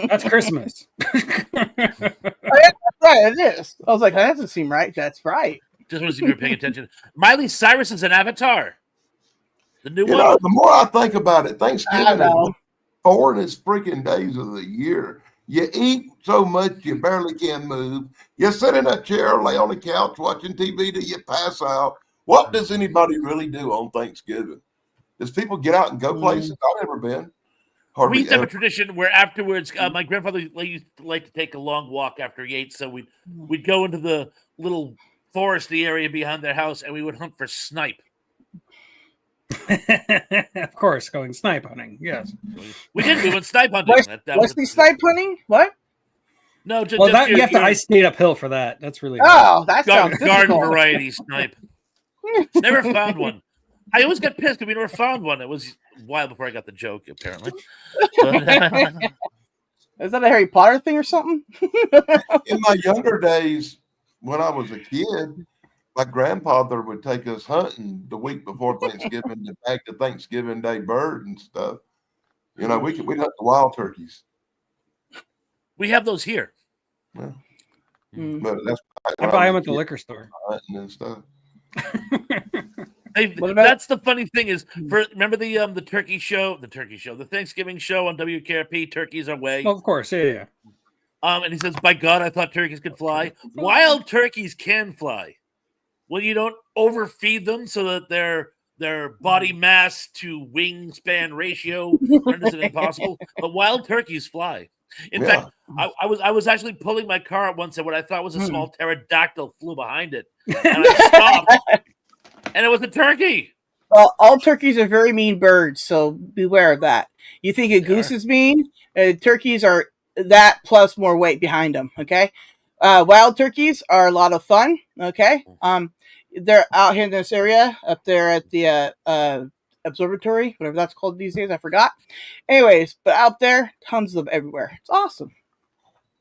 That's Christmas. Oh, yeah, that's right. It is. I was like, that doesn't seem right. That's right. Just want to see if you're paying attention. Miley Cyrus is an Avatar. The new one. The more I think about it, Thanksgiving is 4 freaking days of the year. You eat so much you barely can move. You sit in a chair, lay on the couch watching TV till you pass out. What does anybody really do on Thanksgiving? Does people get out and go places? I've never been. We used to have a tradition where afterwards, my grandfather used to like to take a long walk after he ate, so we'd go into the little foresty area behind their house and we would hunt for snipe. Of course, going snipe hunting. Yes. We did. We went snipe hunting. That was Wesley snipe hunting? What? No, just, Well, just that you have to ice skate uphill for that. That's really hard. Oh, that sounds garden difficult. variety snipe. Never found one. I always get pissed because we never found one. It was a while before I got the joke, apparently. But, Is that a Harry Potter thing or something? In my younger days, when I was a kid, my grandfather would take us hunting the week before Thanksgiving to back to Thanksgiving Day bird and stuff. You know, we'd hunt the wild turkeys. we have those here. Yeah. Mm. But that's I buy them at the liquor store. hunting and stuff. What about- That's the funny thing is, remember the turkey show, the Thanksgiving show on WKRP, Turkeys Are Way. Well, of course, yeah. And he says, "By God, I thought turkeys could fly. Wild turkeys can fly. Well, you don't overfeed them so that their body mass to wingspan ratio renders it impossible. But wild turkeys fly. In Yeah. fact, I was actually pulling my car at once, and what I thought was a small pterodactyl flew behind it, and I stopped, and it was a turkey. Well, all turkeys are very mean birds, so beware of that. You think a goose is mean? Turkeys are that plus more weight behind them. Okay, wild turkeys are a lot of fun. Okay, they're out here in this area up there at the observatory, whatever that's called these days. I forgot. Anyways, but out there, tons of them everywhere. It's awesome.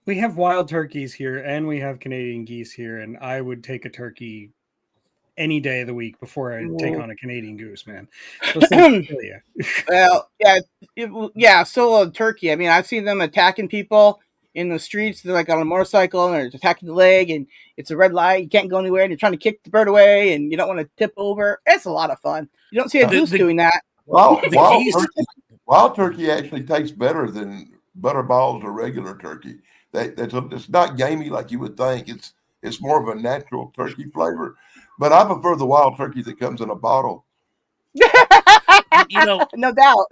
We have wild turkeys here, and we have Canadian geese here, and I would take a turkey any day of the week before I take on a Canadian goose, man. Those things kill you. Well, yeah, so a turkey. I mean, I've seen them attacking people in the streets. They're like on a motorcycle and they're attacking the leg, and it's a red light. You can't go anywhere, and you're trying to kick the bird away, and you don't want to tip over. It's a lot of fun. You don't see a goose doing that. Wild geese- turkey actually tastes better than butterballs or regular turkey. It's not gamey like you would think. It's more of a natural turkey flavor. But I prefer the wild turkey that comes in a bottle. You know, No doubt.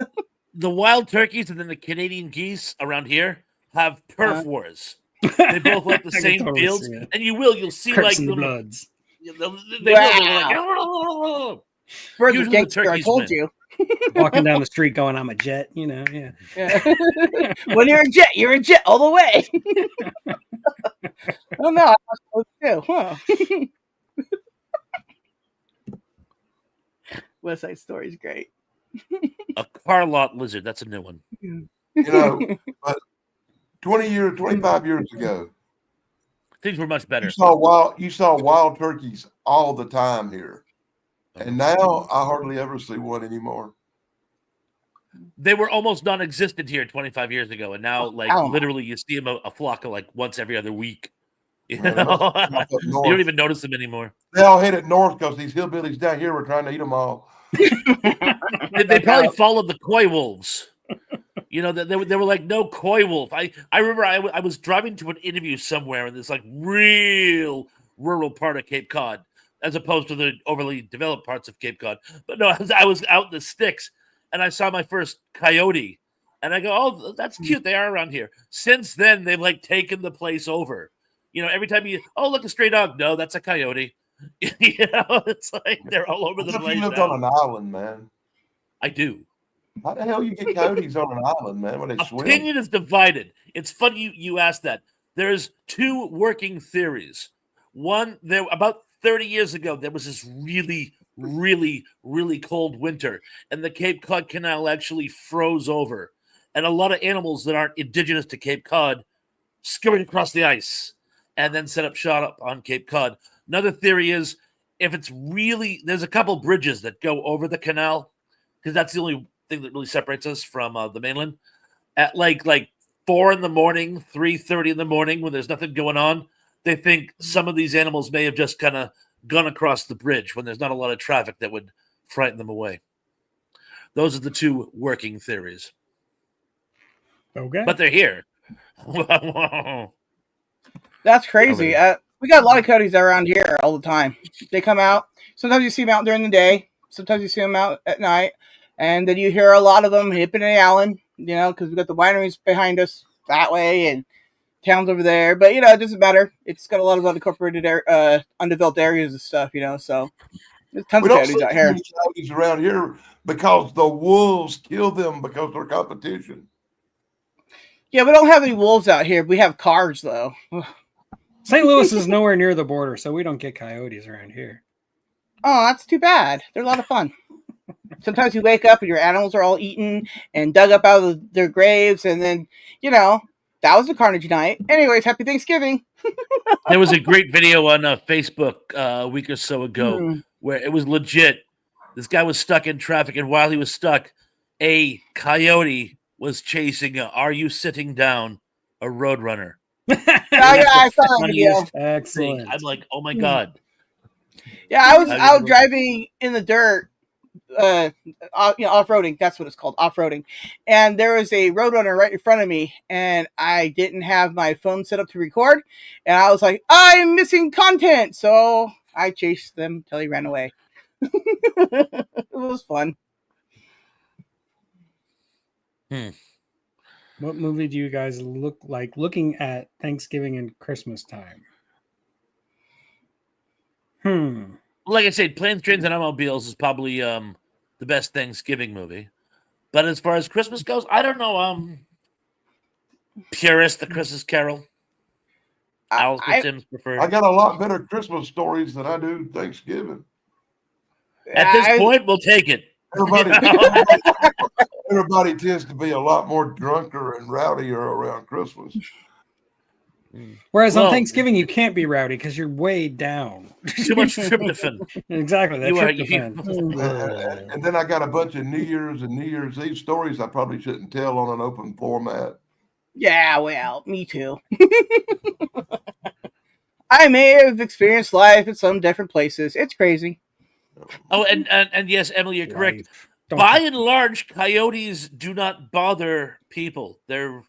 the wild turkeys and then the Canadian geese around here have perf wars. They both like the I can same totally fields, see it. and you'll see Crips like and them. Bloods. They're like, Birds are Usually the gangster, I turkeys told win. you. Walking down the street going, I'm a jet, yeah. Yeah. When you're a jet all the way. Oh no, I was supposed to, huh? West Side Story is great. a car lot lizard. That's a new one. You know, but 25 years ago, Things were much better. you saw wild turkeys all the time here. And now I hardly ever see one anymore. They were almost non-existent here 25 years ago, and now, like, Oh. literally, you see them a flock of like once every other week. You Yeah, know? that's up You north. don't even notice them anymore. They all headed north because these hillbillies down here were trying to eat them all. They probably followed the coy wolves. You know, they were like, no coy wolf. I remember I was driving to an interview somewhere in this like real rural part of Cape Cod, as opposed to the overly developed parts of Cape Cod. But no, I was out in the sticks, and I saw my first coyote, and I go, oh, that's cute. They are around here. Since then, they've like taken the place over. You know, every time look, a stray dog. No, that's a coyote. You know, it's like they're all over the What if place. you lived now. on an island, man? I do. How the hell you get coyotes on an island, man? When they swim? Opinion is divided. It's funny you asked that. There's two working theories. One, there about 30 years ago, there was this really, really, really cold winter, and the Cape Cod Canal actually froze over, and a lot of animals that aren't indigenous to Cape Cod scurried across the ice and then set up shop on Cape Cod. Another theory is if it's really, there's a couple bridges that go over the canal, because that's the only thing that really separates us from the mainland. At like 4 in the morning, 3:30 in the morning, when there's nothing going on, they think some of these animals may have just kind of gone across the bridge when there's not a lot of traffic that would frighten them away. Those are the two working theories, Okay. but they're here. That's crazy. We got a lot of coyotes around here all the time. They come out. Sometimes you see them out during the day. Sometimes you see them out at night. And then you hear a lot of them hipping and yowling, you know, because we got the wineries behind us that way and towns over there. But, you know, it doesn't matter. It's got a lot of unincorporated, undeveloped areas and stuff, you know. So There's tons We of don't see coyotes out too here. many coyotes around here because the wolves kill them because they're competition. Yeah, we don't have any wolves out here. We have cars though. St. Louis is nowhere near the border, so we don't get coyotes around here. Oh, that's too bad. They're a lot of fun. Sometimes you wake up and your animals are all eaten and dug up out of their graves, and then that was a carnage night. Anyways, happy Thanksgiving. There was a great video on Facebook a week or so ago Hmm. where it was legit. This guy was stuck in traffic, and while he was stuck, a coyote was chasing "Are you sitting down?" a roadrunner. Oh, yeah, I saw that video. Funniest thing. Excellent. I'm like, oh my god! Yeah, I was How you out doing? driving in the dirt, off-roading. That's what it's called, off-roading. And there was a roadrunner right in front of me, and I didn't have my phone set up to record. And I was like, I'm missing content. So I chased them till he ran away. It was fun. What movie do you guys look like looking at Thanksgiving and Christmas time? Like I said, Planes, Trains, and Automobiles is probably the best Thanksgiving movie. But as far as Christmas goes, I don't know. Purist, The Christmas Carol. Alistair Sims preferred. I got a lot better Christmas stories than I do Thanksgiving. At this point, we'll take it. Everybody, everybody tends to be a lot more drunker and rowdier around Christmas. Whereas Well- on Thanksgiving, you can't be rowdy because you're way down. Too much tryptophan. Exactly. That You are- tryptophan. And then I got a bunch of New Year's and New Year's Eve stories I probably shouldn't tell on an open format. Yeah, well, me too. I may have experienced life in some different places. It's crazy. Oh, and yes, Emily, you're correct. Life. Don't By and large, coyotes do not bother people. They're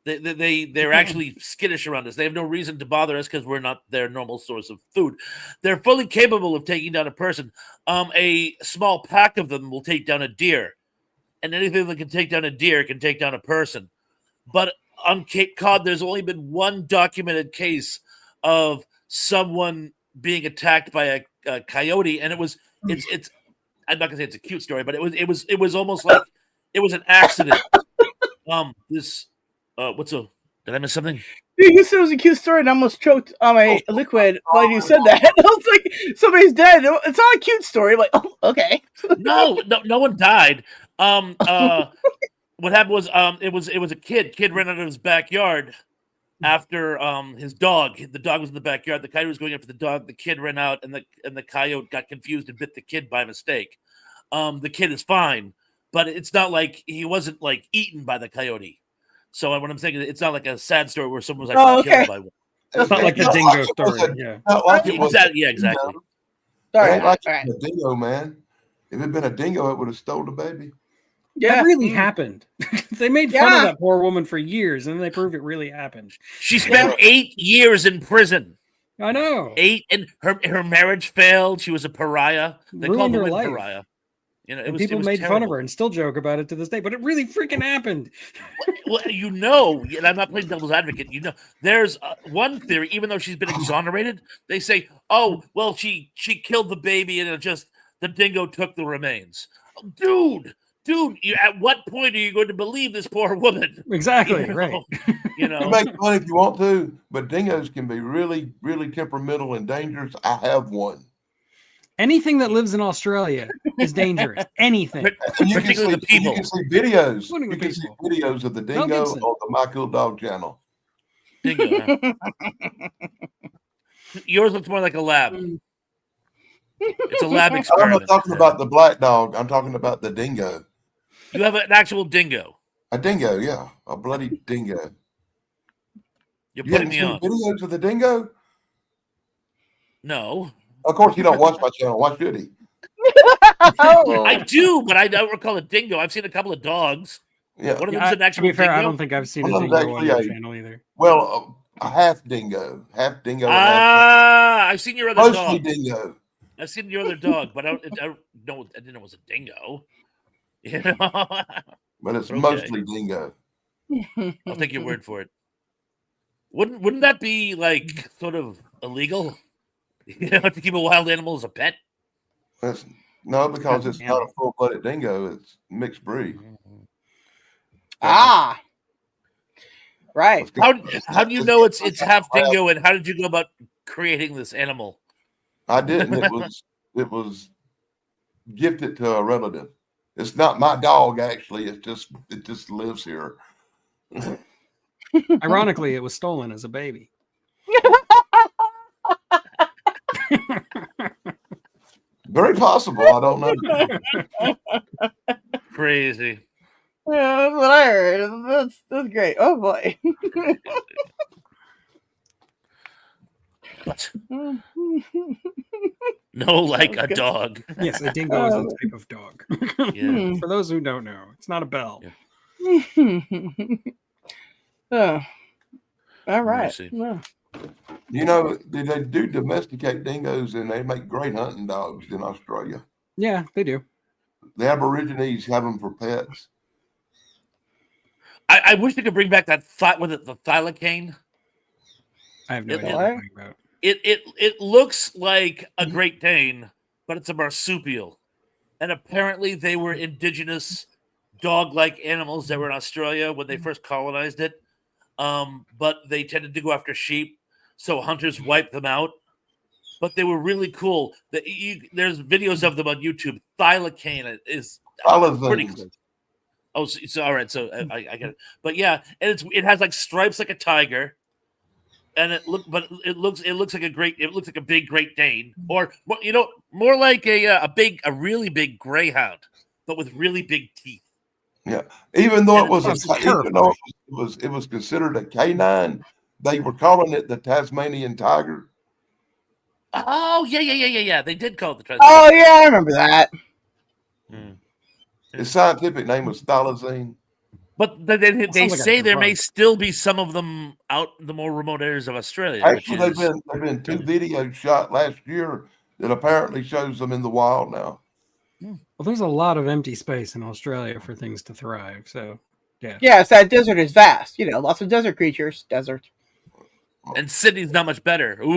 actually skittish around us. They have no reason to bother us because we're not their normal source of food. They're fully capable of taking down a person. A small pack of them will take down a deer, and anything that can take down a deer can take down a person. But on Cape Cod, there's only been one documented case of someone being attacked by a coyote, and it's. I'm not gonna say it's a cute story, but it was almost like it was an accident. Did I miss something? You said it was a cute story, and I almost choked on my liquid while you said that. I was like, somebody's dead. It's not a cute story. I'm like, oh, okay. No one died. What happened was it was a kid. Kid ran out of his backyard after his dog. The dog was in the backyard. The coyote was going after the dog. The kid ran out, and the coyote got confused and bit the kid by mistake. The kid is fine, but it's not like he wasn't like eaten by the coyote. So what I'm saying is, it's not like a sad story where someone was actually killed by one. It's not like the dingo story. Yeah. Not like it was Exactly. Yeah, exactly. Sorry. It ain't like All right. a dingo, man. If it had been a dingo, it would have stole the baby. Yeah. That really happened. They made fun Yeah. of that poor woman for years, and then they proved it really happened. She spent 8 years in prison. I know. 8, and her marriage failed. She was a pariah. They called Ruined the her women life. pariah. You know, And it people was made fun of terrible. her and still joke about it to this day, but it really freaking happened. Well, and I'm not playing devil's advocate. There's one theory, even though she's been exonerated, they say, oh, well, she killed the baby and the dingo took the remains. Dude, at what point are you going to believe this poor woman? Exactly, You know? right. You You know, make fun if you want to, but dingoes can be really, really temperamental and dangerous. I have one. Anything that lives in Australia is dangerous. Anything. And you Particularly the people. You can see videos. Including You the can see people. videos of the Mel dingo Gibson. on the My Cool Dog channel. dingo. Huh? Yours looks more like a lab. It's a lab I'm experiment. not talking about the black dog. I'm talking about the dingo. You have an actual dingo. A dingo, yeah, a bloody dingo. You're You putting haven't me seen on. videos of the dingo? No, Of course, you don't watch my channel. Why should he? Oh. I do, but I don't recall a dingo. I've seen a couple of dogs. Yeah. One of Yeah, them's an to actual be fair, dingo. I don't think I've seen a One of dingo them's on actually your a- channel either. Well, a half dingo. Half dingo. and half I've seen your other mostly dog. dingo. I've seen your other dog, but I didn't know it was a dingo. You know, But it's Okay. mostly dingo. I'll take your word for it. Wouldn't that be like sort of illegal? You know, to keep a wild animal as a pet? No, because That's it's not a animal. full-blooded dingo. It's mixed breed. Ah, right. It's got- How do you know it's half dingo, and how did you go about creating this animal? I didn't. It was gifted to a relative. It's not my dog, actually. It just lives here. Ironically, it was stolen as a baby. Very possible. I don't know. Crazy. Yeah, that's what I heard. That's great. Oh boy. But no, like a good. dog. Yes, a dingo is a type of dog. Yeah. For those who don't know, it's not a bell. Yeah. Oh, all right. Mercy. Yeah. You know, they do domesticate dingoes, and they make great hunting dogs in Australia. Yeah, they do. The Aborigines have them for pets. I wish they could bring back that the thylacine. I have no It- idea it- what you're talking about. It looks like a Great Dane, but it's a marsupial. And apparently they were indigenous dog-like animals that were in Australia when they first colonized it. But they tended to go after sheep, so hunters wiped them out. But they were really cool. There's videos of them on YouTube. Thylacine is pretty Thylacines. cool. Oh, so all right. So I get it. But yeah, and it has like stripes like a tiger, and it looks like a big Great Dane, or more like a really big greyhound, but with really big teeth. Yeah. Even though it was That's even though it was considered a canine, they were calling it the Tasmanian tiger. Oh yeah. They did call it the. Oh yeah, I remember that. Hmm. Its scientific name was thylacine. But they sounds like a say there may drug. still be some of them out in the more remote areas of Australia. Actually, which is, they've been 2 videos shot last year that apparently shows them in the wild now. Well, there's a lot of empty space in Australia for things to thrive. So, yeah. Yes, that desert is vast. Lots of desert creatures. Desert. and Sydney's not much better. But I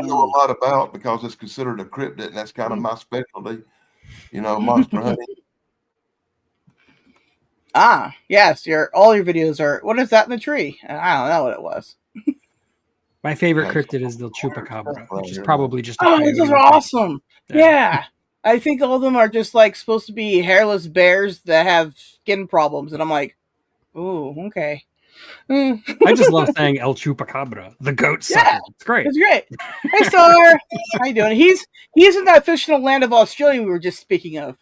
know Ooh. a lot about because it's considered a cryptid, and that's kind of my specialty. Monster hunting. Ah, yes. All your videos are. What is that in the tree? I don't know what it was. My favorite Okay. cryptid is the chupacabra, Right which is here. probably just a Oh, coyote those or are something. awesome. Yeah. I think all of them are just like supposed to be hairless bears that have skin problems, and I'm like, ooh, okay. Mm. I just love saying El Chupacabra, the goat sucker. Yeah. It's great. It's great. Hey, Star. How you doing? He's in that fictional land of Australia we were just speaking of.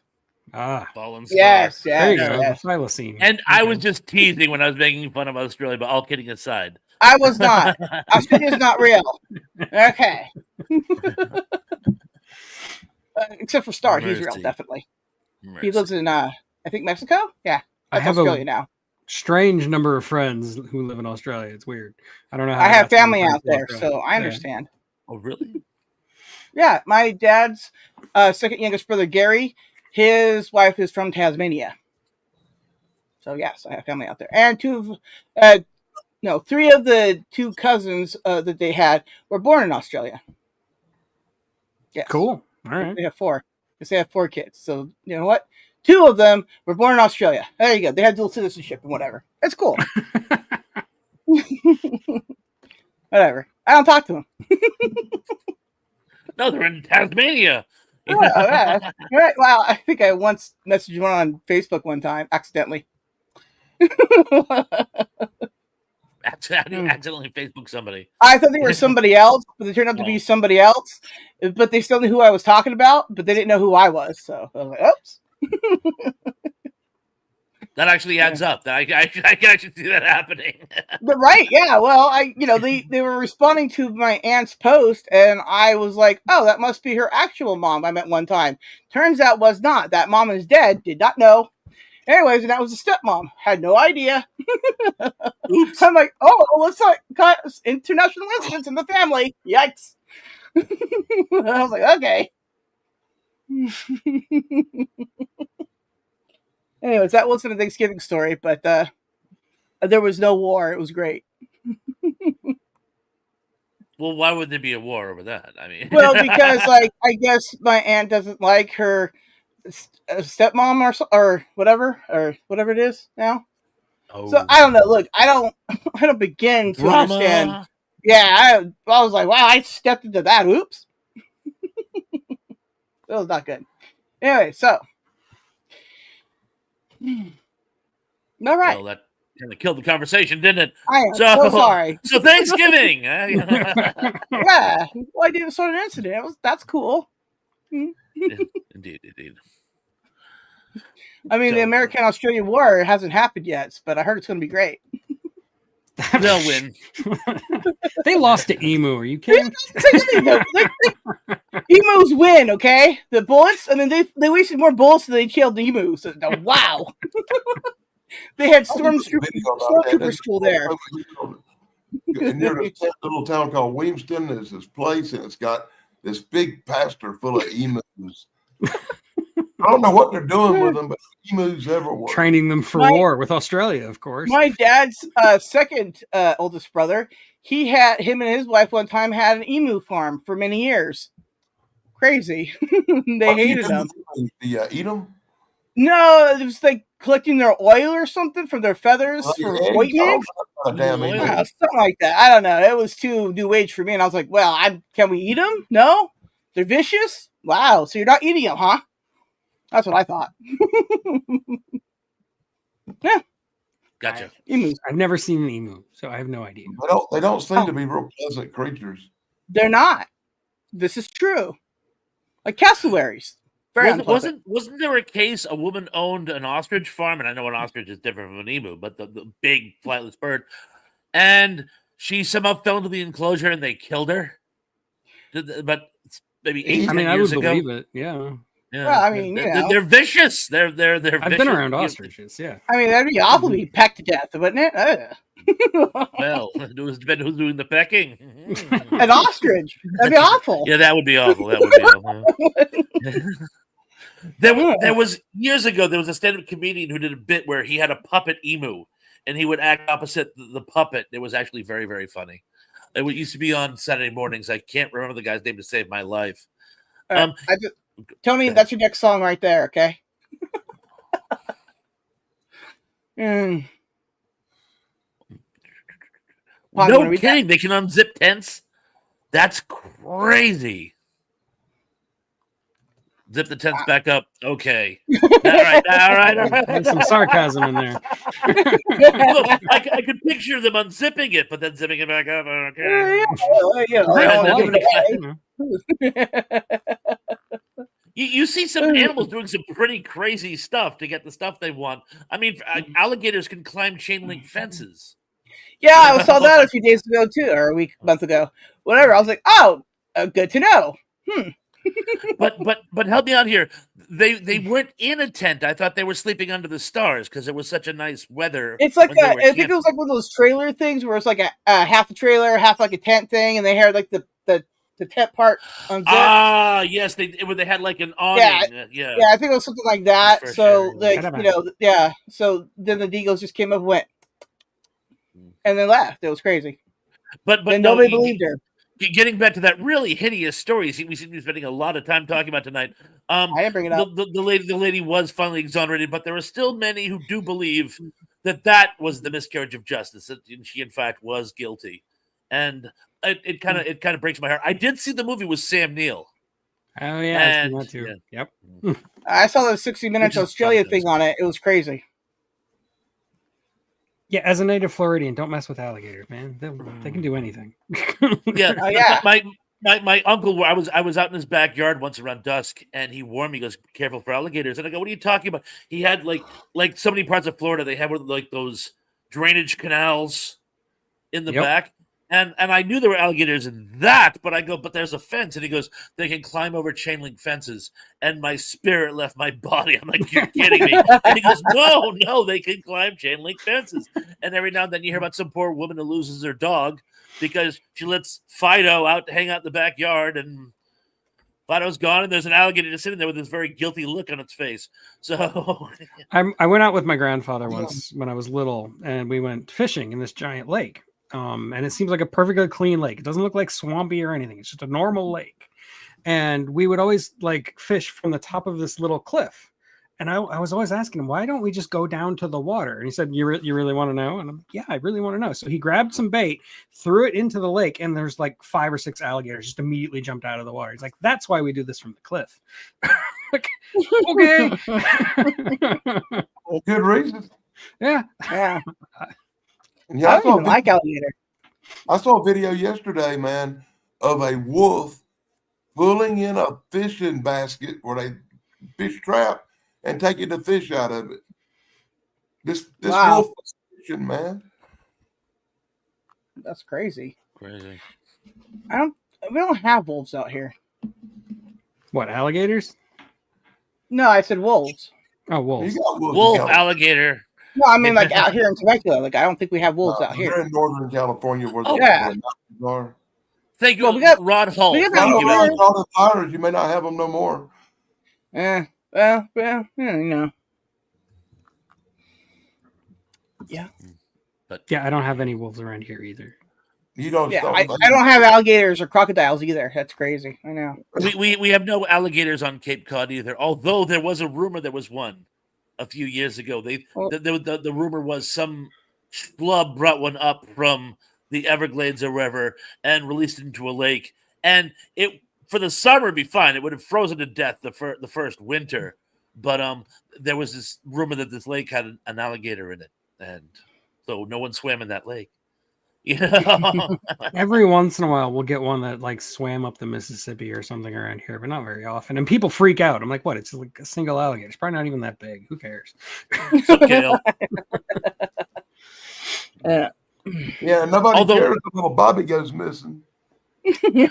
Ah, Fallen Star. Yes, there you yes, go. yes. The thylacine. And I was Okay. just teasing when I was making fun of Australia, but all kidding aside. I was not. Australia's not real. Okay. Except for Star, he's real, Mercy. definitely. Mercy. He lives in, I think Mexico. Yeah, I that's have Australia a now. strange number of friends who live in Australia. It's weird. I don't know how I have got so many family friends out in there, Australia. so I Yeah. understand. Oh, really? Yeah, my dad's second youngest brother, Gary, his wife is from Tasmania. So yes, I have family out there, and three of the two cousins that they had were born in Australia. Yes, Cool. All right. They have four. Because they have 4 kids. So you know what? 2 of them were born in Australia. There you go. They have dual citizenship and whatever. It's cool. Whatever. I don't talk to them. No, they're in Tasmania. Yeah. Right. Well, I think I once messaged one on Facebook one time accidentally. Accidentally Facebook somebody. I thought they were somebody else, but they turned out to be somebody else. But they still knew who I was talking about, but they didn't know who I was. So I was like, oops. That actually adds up. I can actually see that happening. But right, yeah. Well, they were responding to my aunt's post, and I was like, oh, that must be her actual mom I met one time. Turns out was not. That mom is dead. Did not know. Anyways, and that was a stepmom. Had no idea. Oops. I'm like, oh, let's got international incidents in the family. Yikes. I was like, okay. Anyways, that wasn't a Thanksgiving story, but there was no war. It was great. Well, why would there be a war over that? I mean, Well, because like I guess my aunt doesn't like her stepmom or whatever it is now. oh, So I don't know. Look, I don't begin to understand. drama. Yeah, I was like, wow, I stepped into that. Oops, that was not good. Anyway, so all right, Well, that kind of killed the conversation, didn't it? I am so sorry. So Thanksgiving. Yeah, well, I did a sort of incident. That's cool. Indeed. I mean, the So- American-Australian War hasn't happened yet, but I heard it's going to be great. They'll win. They lost to Emu. Are you kidding? Emus win, okay? The bullets, and then they wasted more bullets than they killed the emus. So, wow. They had stormtrooper school there. Near this little town called Williamston, there's this place, and it's got this big pasture full of emus. I don't know what they're doing with them, but emus everywhere. Training them for war with Australia, of course. My dad's second oldest brother, him and his wife one time had an emu farm for many years. Crazy. They hated them. Eat them? No, it was like collecting their oil or something from their feathers for ointment. Damn Oil. emu. Something like that. I don't know. It was too new age for me, and I was like, "Well, can we eat them? No, they're vicious. Wow, so you're not eating them, huh?" That's what I thought. Yeah, Gotcha. emus. I've never seen an emu, so I have no idea. They don't seem to be real pleasant creatures. They're not. This is true. Like cassowaries. Very unpleasant. Wasn't there a case a woman owned an ostrich farm? And I know an ostrich is different from an emu, but the big flightless bird. And she somehow fell into the enclosure and they killed her. But maybe 8 I mean, I years would ago. believe it. Yeah. Yeah. Well, I mean, they're vicious. They're I've vicious. been around ostriches. Yeah. I mean, that'd be awful to be pecked to death, wouldn't it? Well, it was depending who's doing the pecking. An ostrich. That'd be awful. Yeah, that would be awful. That would be awful. There was years ago. There was a stand-up comedian who did a bit where he had a puppet emu, and he would act opposite the puppet. It was actually very, very funny. It used to be on Saturday mornings. I can't remember the guy's name to save my life. Tony, that's your next song right there. Okay. Mm. Pog, you wanna No read kidding. They can unzip tents. That's crazy. Zip the tents back up. Okay. All right. There's some sarcasm in there. Look, I could picture them unzipping it, but then zipping it back up. Okay. You see some animals doing some pretty crazy stuff to get the stuff they want. I mean, alligators can climb chain link fences. Yeah, I saw that a few days ago too, or a month ago, whatever. I was like, oh, good to know. But help me out here. They weren't in a tent. I thought they were sleeping under the stars because it was such a nice weather. It's like when they were I think it was like one of those trailer things where it's like a half a trailer, half like a tent thing, and they had like the tent part unzipped. Ah, yes, they had like an awning. Yeah. I think it was something like that. For So sure. like So then the Deagles just came up and went, and then left. It was crazy. But and no, nobody believed her. Getting back to that really hideous story we seem to be spending a lot of time talking about tonight. I didn't bring it up. The lady was finally exonerated, but there are still many who do believe that was the miscarriage of justice, that she in fact was guilty, and it kind of breaks my heart. I did see the movie with Sam Neill. Oh yeah, I've seen that too. Yeah. Yep. I saw the 60 Minutes Which is Australia something. thing on it. It was crazy. Yeah, as a native Floridian, don't mess with alligators, man. They can do anything. Yeah, Oh, yeah. My uncle. I was out in his backyard once around dusk, and he warned me. He goes, "Careful for alligators." And I go, "What are you talking about?" He had like so many parts of Florida. They have like those drainage canals in the Yep. back, and I knew there were alligators in that. But I go, "But there's a fence," and he goes, "They can climb over chain link fences." And my spirit left my body. I'm like, "You're kidding me?" And he goes, "No, they can climb chain link fences." And every now and then you hear about some poor woman who loses her dog because she lets Fido out to hang out in the backyard, and Fido's gone, and there's an alligator just sitting there with this very guilty look on its face. So I went out with my grandfather once when I was little, and we went fishing in this giant lake. and it seems like a perfectly clean lake. It doesn't look like swampy or anything. It's just a normal lake. And we would always like fish from the top of this little cliff. And I was always asking him, why don't we just go down to the water? And he said, you really want to know? And I'm like, yeah, I really want to know. So he grabbed some bait, threw it into the lake, and there's like 5 or 6 alligators just immediately jumped out of the water. He's like, that's why we do this from the cliff. Like, okay. Well, good reason. Yeah. Yeah. And yeah, I don't even like alligator. I saw a video yesterday, man, of a wolf pulling in a fishing basket where they fish trap and taking the fish out of it. This Wow. wolf was fishing, man. That's crazy. Crazy. We don't have wolves out here. What, alligators? No, I said wolves. Oh, You wolves. got wolves. Wolf, in California. alligator. No, I mean like out here in Temecula. Like I don't think we have wolves out They're here. in Northern California where Oh, the yeah. mountains are. Thank you, Well, we got- Rod Hull. we got Thank I you, don't alligators. Al. know, all the fires, you may not have them no more. Well, you know. Yeah. Yeah, I don't have any wolves around here either. You don't Yeah, stop. I don't have alligators or crocodiles either. That's crazy. I know. We have no alligators on Cape Cod either. Although there was a rumor there was one a few years ago. Well- The rumor was some schlub brought one up from the Everglades or wherever and released it into a lake. And it for the summer it'd be fine. It would have frozen to death the first winter. But there was this rumor that this lake had an alligator in it, and so no one swam in that lake. You know? Every once in a while, we'll get one that like swam up the Mississippi or something around here, but not very often. And people freak out. I'm like, what? It's like a single alligator. It's probably not even that big. Who cares? It's okay. Yeah, nobody Although- cares if little Bobby goes missing. we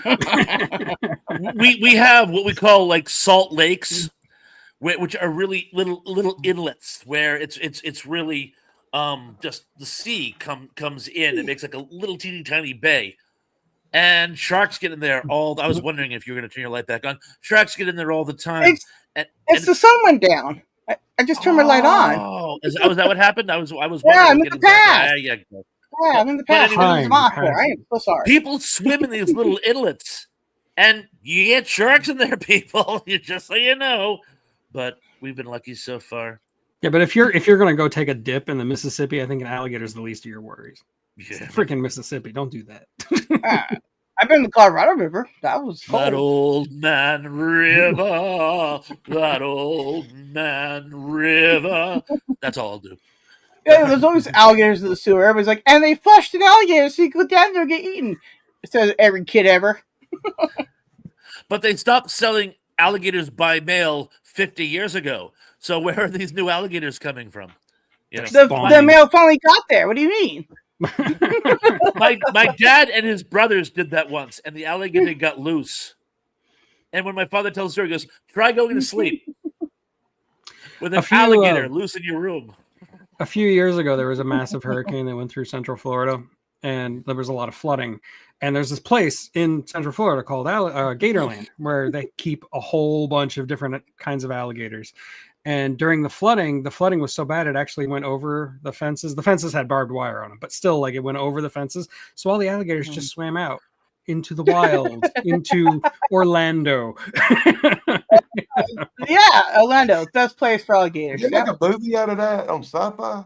have what we call like salt lakes, which are really little inlets where it's really just the sea comes in. It makes like a little teeny tiny bay, and sharks get in there all. I was wondering if you were going to turn your light back on. Sharks get in there all the time. It's the sun went down. I just turned my light on. Oh, was that what happened? I was. Yeah, wondering I'm if in the getting back- past. Yeah. Yeah, I'm in the past. anyway, I'm in the time hospital. I am so sorry. People swim in these little inlets, and you get sharks in there, people. Just so you know. But we've been lucky so far. Yeah, but if you're gonna go take a dip in the Mississippi, I think an alligator is the least of your worries. It's Yeah. the freaking Mississippi. Don't do that. I've been in the Colorado River. That was cold. That old man river, that old man river. That's all I'll do. Yeah, there's always alligators in the sewer. Everybody's like, and they flushed an alligator so you could go down there and get eaten. Says every kid ever. But they stopped selling alligators by mail 50 years ago. So where are these new alligators coming from? You know, The Fine. mail finally got there. What do you mean? my dad and his brothers did that once, and the alligator got loose. And when my father tells the story, he goes, "Try going to sleep with A an few, alligator loose in your room." A few years ago, there was a massive hurricane that went through Central Florida, and there was a lot of flooding. And there's this place in Central Florida called Gatorland, where they keep a whole bunch of different kinds of alligators. And during the flooding was so bad it actually went over the fences. The fences had barbed wire on them, but still, like, it went over the fences. So all the alligators just swam out into the wild, into Orlando. Yeah, Orlando, best place for alligators. Did you make Yeah. a movie out of that on Sci-Fi?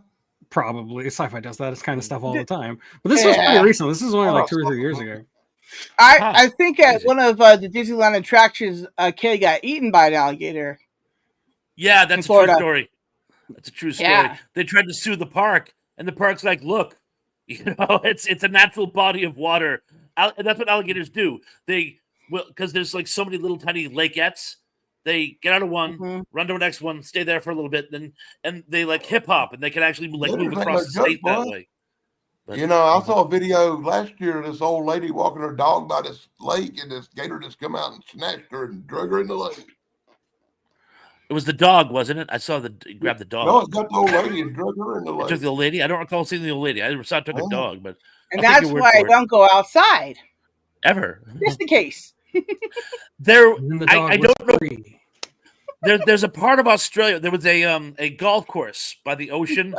Probably sci-fi does that kind of stuff all the time. But this was Yeah. pretty recent. This is only like 2 or 3 years ago. I think at Crazy. one of the Disneyland attractions, a kid got eaten by an alligator. Yeah, that's a true Florida. story. That's a true story. Yeah. They tried to sue the park, and the park's like, "Look, it's a natural body of water." And that's what alligators do. They will, because there's like so many little tiny lakeettes. They get out of one, Mhm. run to the next one, stay there for a little bit, and they like hip hop, and they can actually like Gators move ain't across no the state joke, that boy. way. But- You know, I saw a video last year of this old lady walking her dog by this lake, and this gator just come out and snatched her and drug her in the lake. It was the dog, wasn't it? I saw grab the dog. No, it got the old lady and drug her in the It took lake. the old lady. I don't recall seeing the old lady. I saw it took a Oh. dog, but And I'll take that's your word why I for it. don't go outside. ever Just in case. there. And then the I dog don't was know. free. There's a part of Australia. There was a golf course by the ocean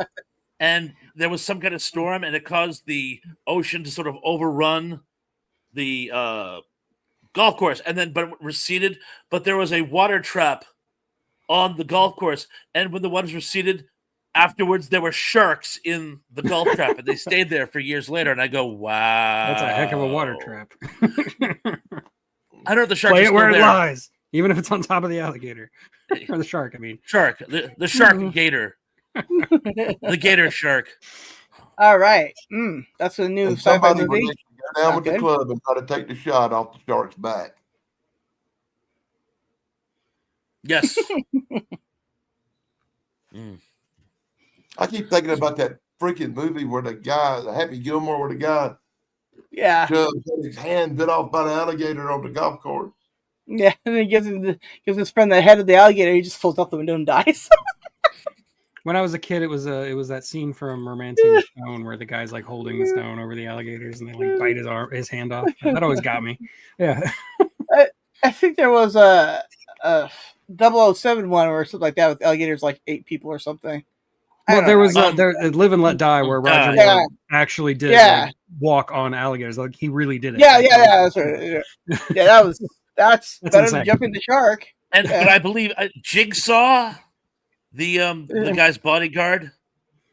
and there was some kind of storm, and it caused the ocean to sort of overrun the golf course, and then but it receded. But there was a water trap on the golf course, and when the waters receded, afterwards there were sharks in the golf trap, and they stayed there for years later. And I go, wow, That's a heck of a water trap. I don't know if the shark Play is it still where it there. lies, even if it's on top of the alligator or the shark. I mean, Shark, the shark gator, the gator shark. All right. That's a new And sci-fi somebody movie. would go down with the Okay. club and try to take the shot off the shark's back. Yes. I keep thinking about that freaking movie where the guy, the Happy Gilmore, where the guy Yeah. had his hand bit off by the alligator on the golf course. Yeah. And he gives his friend the head of the alligator. He just falls out the window and dies. when I was a kid, it was that scene from Romancing the Stone where the guy's like holding the stone over the alligators and they like bite his hand off. That always got me. Yeah. I think there was a 007 one or something like that with alligators, like 8 people or something. I Well, don't there know. was Live and Let Die where Roger Yeah. Moore actually did Yeah. like, walk on alligators. Like he really did it. Yeah. That's right. Yeah, that's better insane. than jumping the shark. And Yeah. but I believe Jigsaw, the guy's bodyguard,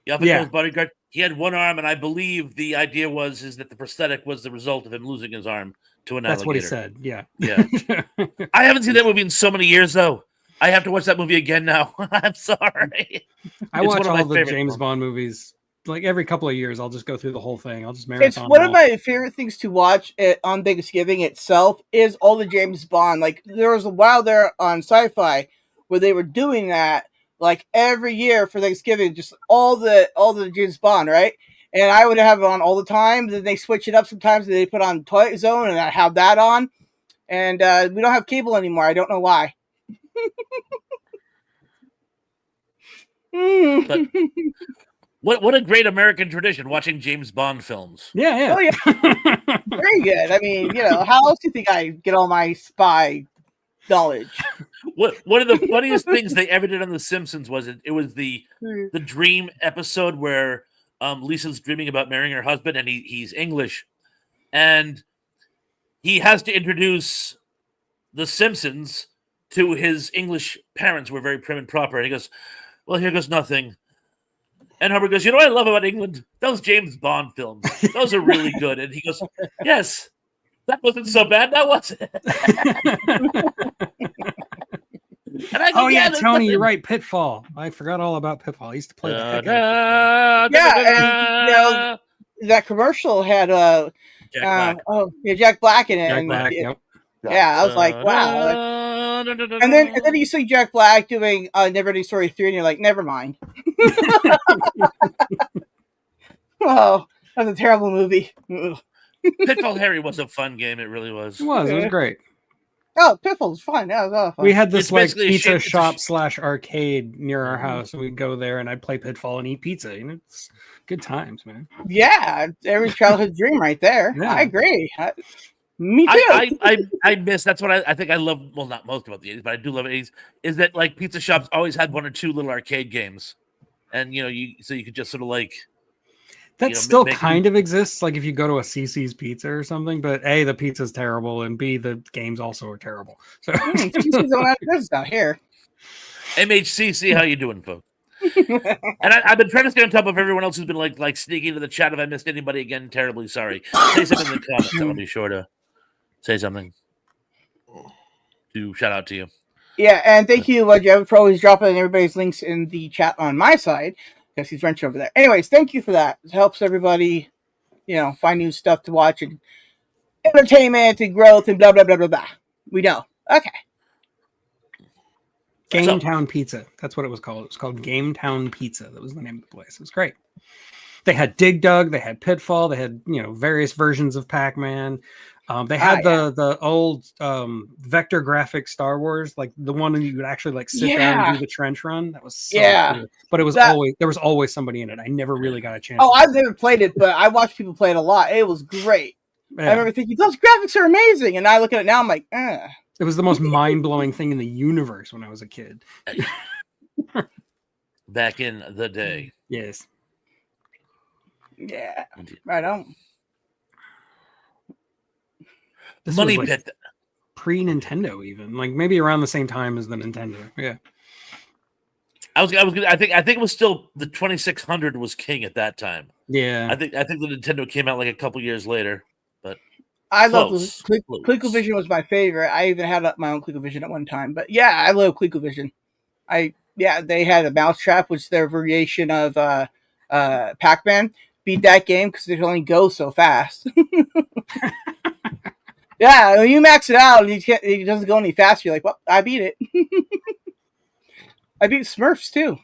Yamako's bodyguard, he had one arm, and I believe the idea is that the prosthetic was the result of him losing his arm to an That's alligator. what he said. Yeah. Yeah. I haven't seen that movie in so many years, though. I have to watch that movie again now. I'm sorry. I It's watch one of my all the favorite James ones. Bond movies. Like every couple of years, I'll just go through the whole thing. I'll just It's marathon. one them of all. my favorite things to watch on Thanksgiving itself is all the James Bond. Like there was a while there on Sci-Fi where they were doing that like every year for Thanksgiving, just all the James Bond, right? And I would have it on all the time. Then they switch it up sometimes. They put on Twilight Zone, and I have that on. And we don't have cable anymore. I don't know why. But what a great American tradition, watching James Bond films. Yeah. Oh, yeah. Very good. I mean, how else do you think I get all my spy knowledge? One of the funniest things they ever did on The Simpsons was it was the dream episode where Lisa's dreaming about marrying her husband, and he's English, and he has to introduce The Simpsons to his English parents, who are very prim and proper, and he goes, "Well, here goes nothing." And Homer goes, "You know what I love about England? Those James Bond films. Those are really good." And he goes, "Yes, that wasn't so bad, now was it?" And I go, Oh yeah, there's Tony, nothing- you're right. Pitfall. I forgot all about Pitfall. I used to play the heck out of Da, Yeah, da, da, da. That commercial had Jack Black. Jack Black in it. Jack and Black. Yep. Yeah, I was like, wow. And then you see Jack Black doing Neverending Story 3, and you're like, never mind. Oh, that's a terrible movie. Ugh. Pitfall Harry was a fun game. It really was. It was Okay. great. Oh, Pitfall's fun. That was all fun. We had this It's like basically a pizza shit- shop / arcade near our house, and we'd go there and I'd play Pitfall and eat pizza. It's good times, man. Yeah, every childhood dream right there. Yeah. I agree. Me too. I miss. That's what I think I love. Well, not most about the 80s, but I do love 80s. Is that like pizza shops always had one or two little arcade games, and you could just sort of like That you know, still make- kind of exists. Like if you go to a CC's Pizza or something, but A, the pizza's terrible, and B, the games also are terrible. So She's don't have business out here. MHCC. How you doing, folks? And I've been trying to stay on top of everyone else who's been like sneaking into the chat. If I missed anybody again, terribly sorry. Say something in the comments. I'll be sure to say something to shout out to you. Yeah, and thank you, Jeff, for always dropping everybody's links in the chat on my side, because he's wrenching over there. Anyways, thank you for that. It helps everybody, find new stuff to watch and entertainment and growth and blah, blah, blah, blah, blah. We know. Okay. Game Town Pizza. That's what it was called. It was called Game Town Pizza. That was the name of the place. It was great. They had Dig Dug. They had Pitfall. They had various versions of Pac-Man. They had the old vector graphic Star Wars, like the one that you would actually like sit down and do the trench run. That was so cool. But it was there was always somebody in it. I never really got a chance. Oh, I've never played it, but I watched people play it a lot. It was great. Yeah. I remember thinking those graphics are amazing, and I look at it now, I'm like, It was the most mind-blowing thing in the universe when I was a kid. Back in the day. Yes. Yeah, right on. This Money was like Pit. pre-Nintendo, even like maybe around the same time as the Nintendo. Yeah. I think it was still the 2600 was king at that time. Yeah. I think the Nintendo came out like a couple years later, but I love the close. ColecoVision was my favorite. I even had my own ColecoVision at one time. But yeah, I love ColecoVision. They had a Mousetrap, which is their variation of Pac-Man. Beat that game because it can only go so fast. Yeah, when you max it out and it doesn't go any faster, you're like, well, I beat it. I beat Smurfs too.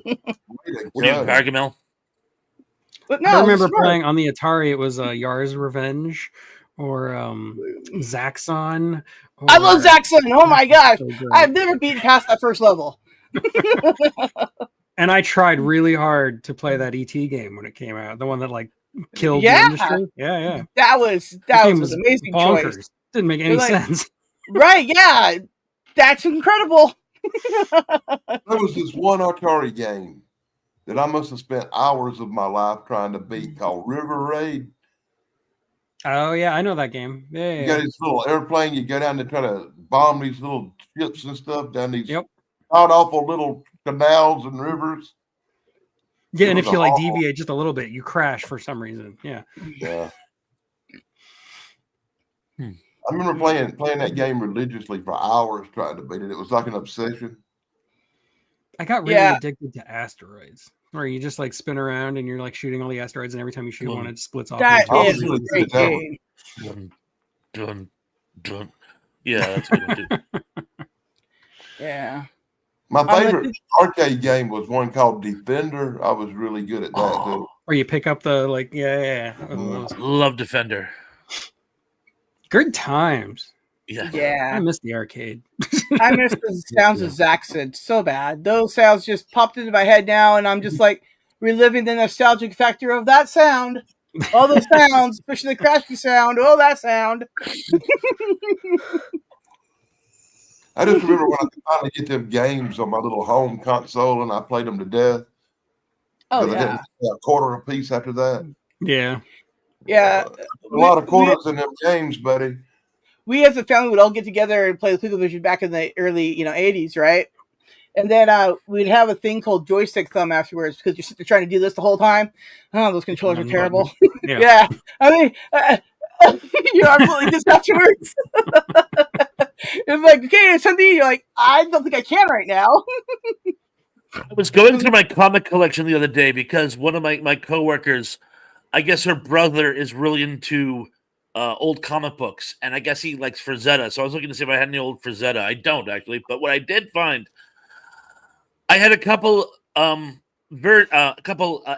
Were you Gargamel? But no, I it was remember Smurf. playing on the Atari. It was Yar's Revenge or Zaxxon. I love Zaxxon. Oh my gosh. So great. I've never beaten past that first level. And I tried really hard to play that ET game when it came out. The one that like killed Yeah. the industry. Yeah. That was game an amazing bonkers. choice. Didn't make any Like- sense. Right, yeah. That's incredible. There was this one Atari game that I must have spent hours of my life trying to beat called River Raid. Oh yeah, I know that game. Yeah. You got this little airplane, you go down to try to bomb these little ships and stuff down these Yep. god awful little canals and rivers. Yeah, It and was if you like awful. deviate just a little bit, you crash for some reason. Yeah. Yeah. I remember playing that game religiously for hours trying to beat it. It was like an obsession. I got really Yeah. addicted to asteroids, where you just like spin around and you're like shooting all the asteroids, and every time you shoot one, it splits off. That into I was is two. a really great good at that game. one. Dun, dun. Yeah, that's a good one too. Yeah. My like favorite this- arcade game was one called Defender. I was really good at that too. Or you pick up the like, yeah. Love Defender. Good times. Yeah. I Yeah. miss the arcade. I miss the sounds of Zaxxon so bad. Those sounds just popped into my head now, and I'm just like reliving the nostalgic factor of that sound. All those sounds, especially the crashy sound. Oh, that sound. I just remember when I could finally get them games on my little home console and I played them to death. Oh, Because I yeah. didn't pay a quarter a piece after that. Yeah. Yeah. A lot of quarters in them games, buddy. We as a family would all get together and play ColecoVision back in the early, 80s, right? And then we'd have a thing called joystick thumb afterwards because you're sitting there trying to do this the whole time. Oh, those controllers are terrible. Yeah. Yeah. I mean, you're absolutely just afterwards. It's like, okay, it's something you're like, I don't think I can right now. I was going through my comic collection the other day because one of my coworkers, I guess her brother is really into old comic books, and I guess he likes Frazetta. So I was looking to see if I had any old Frazetta. I don't actually, but what I did find, I had a couple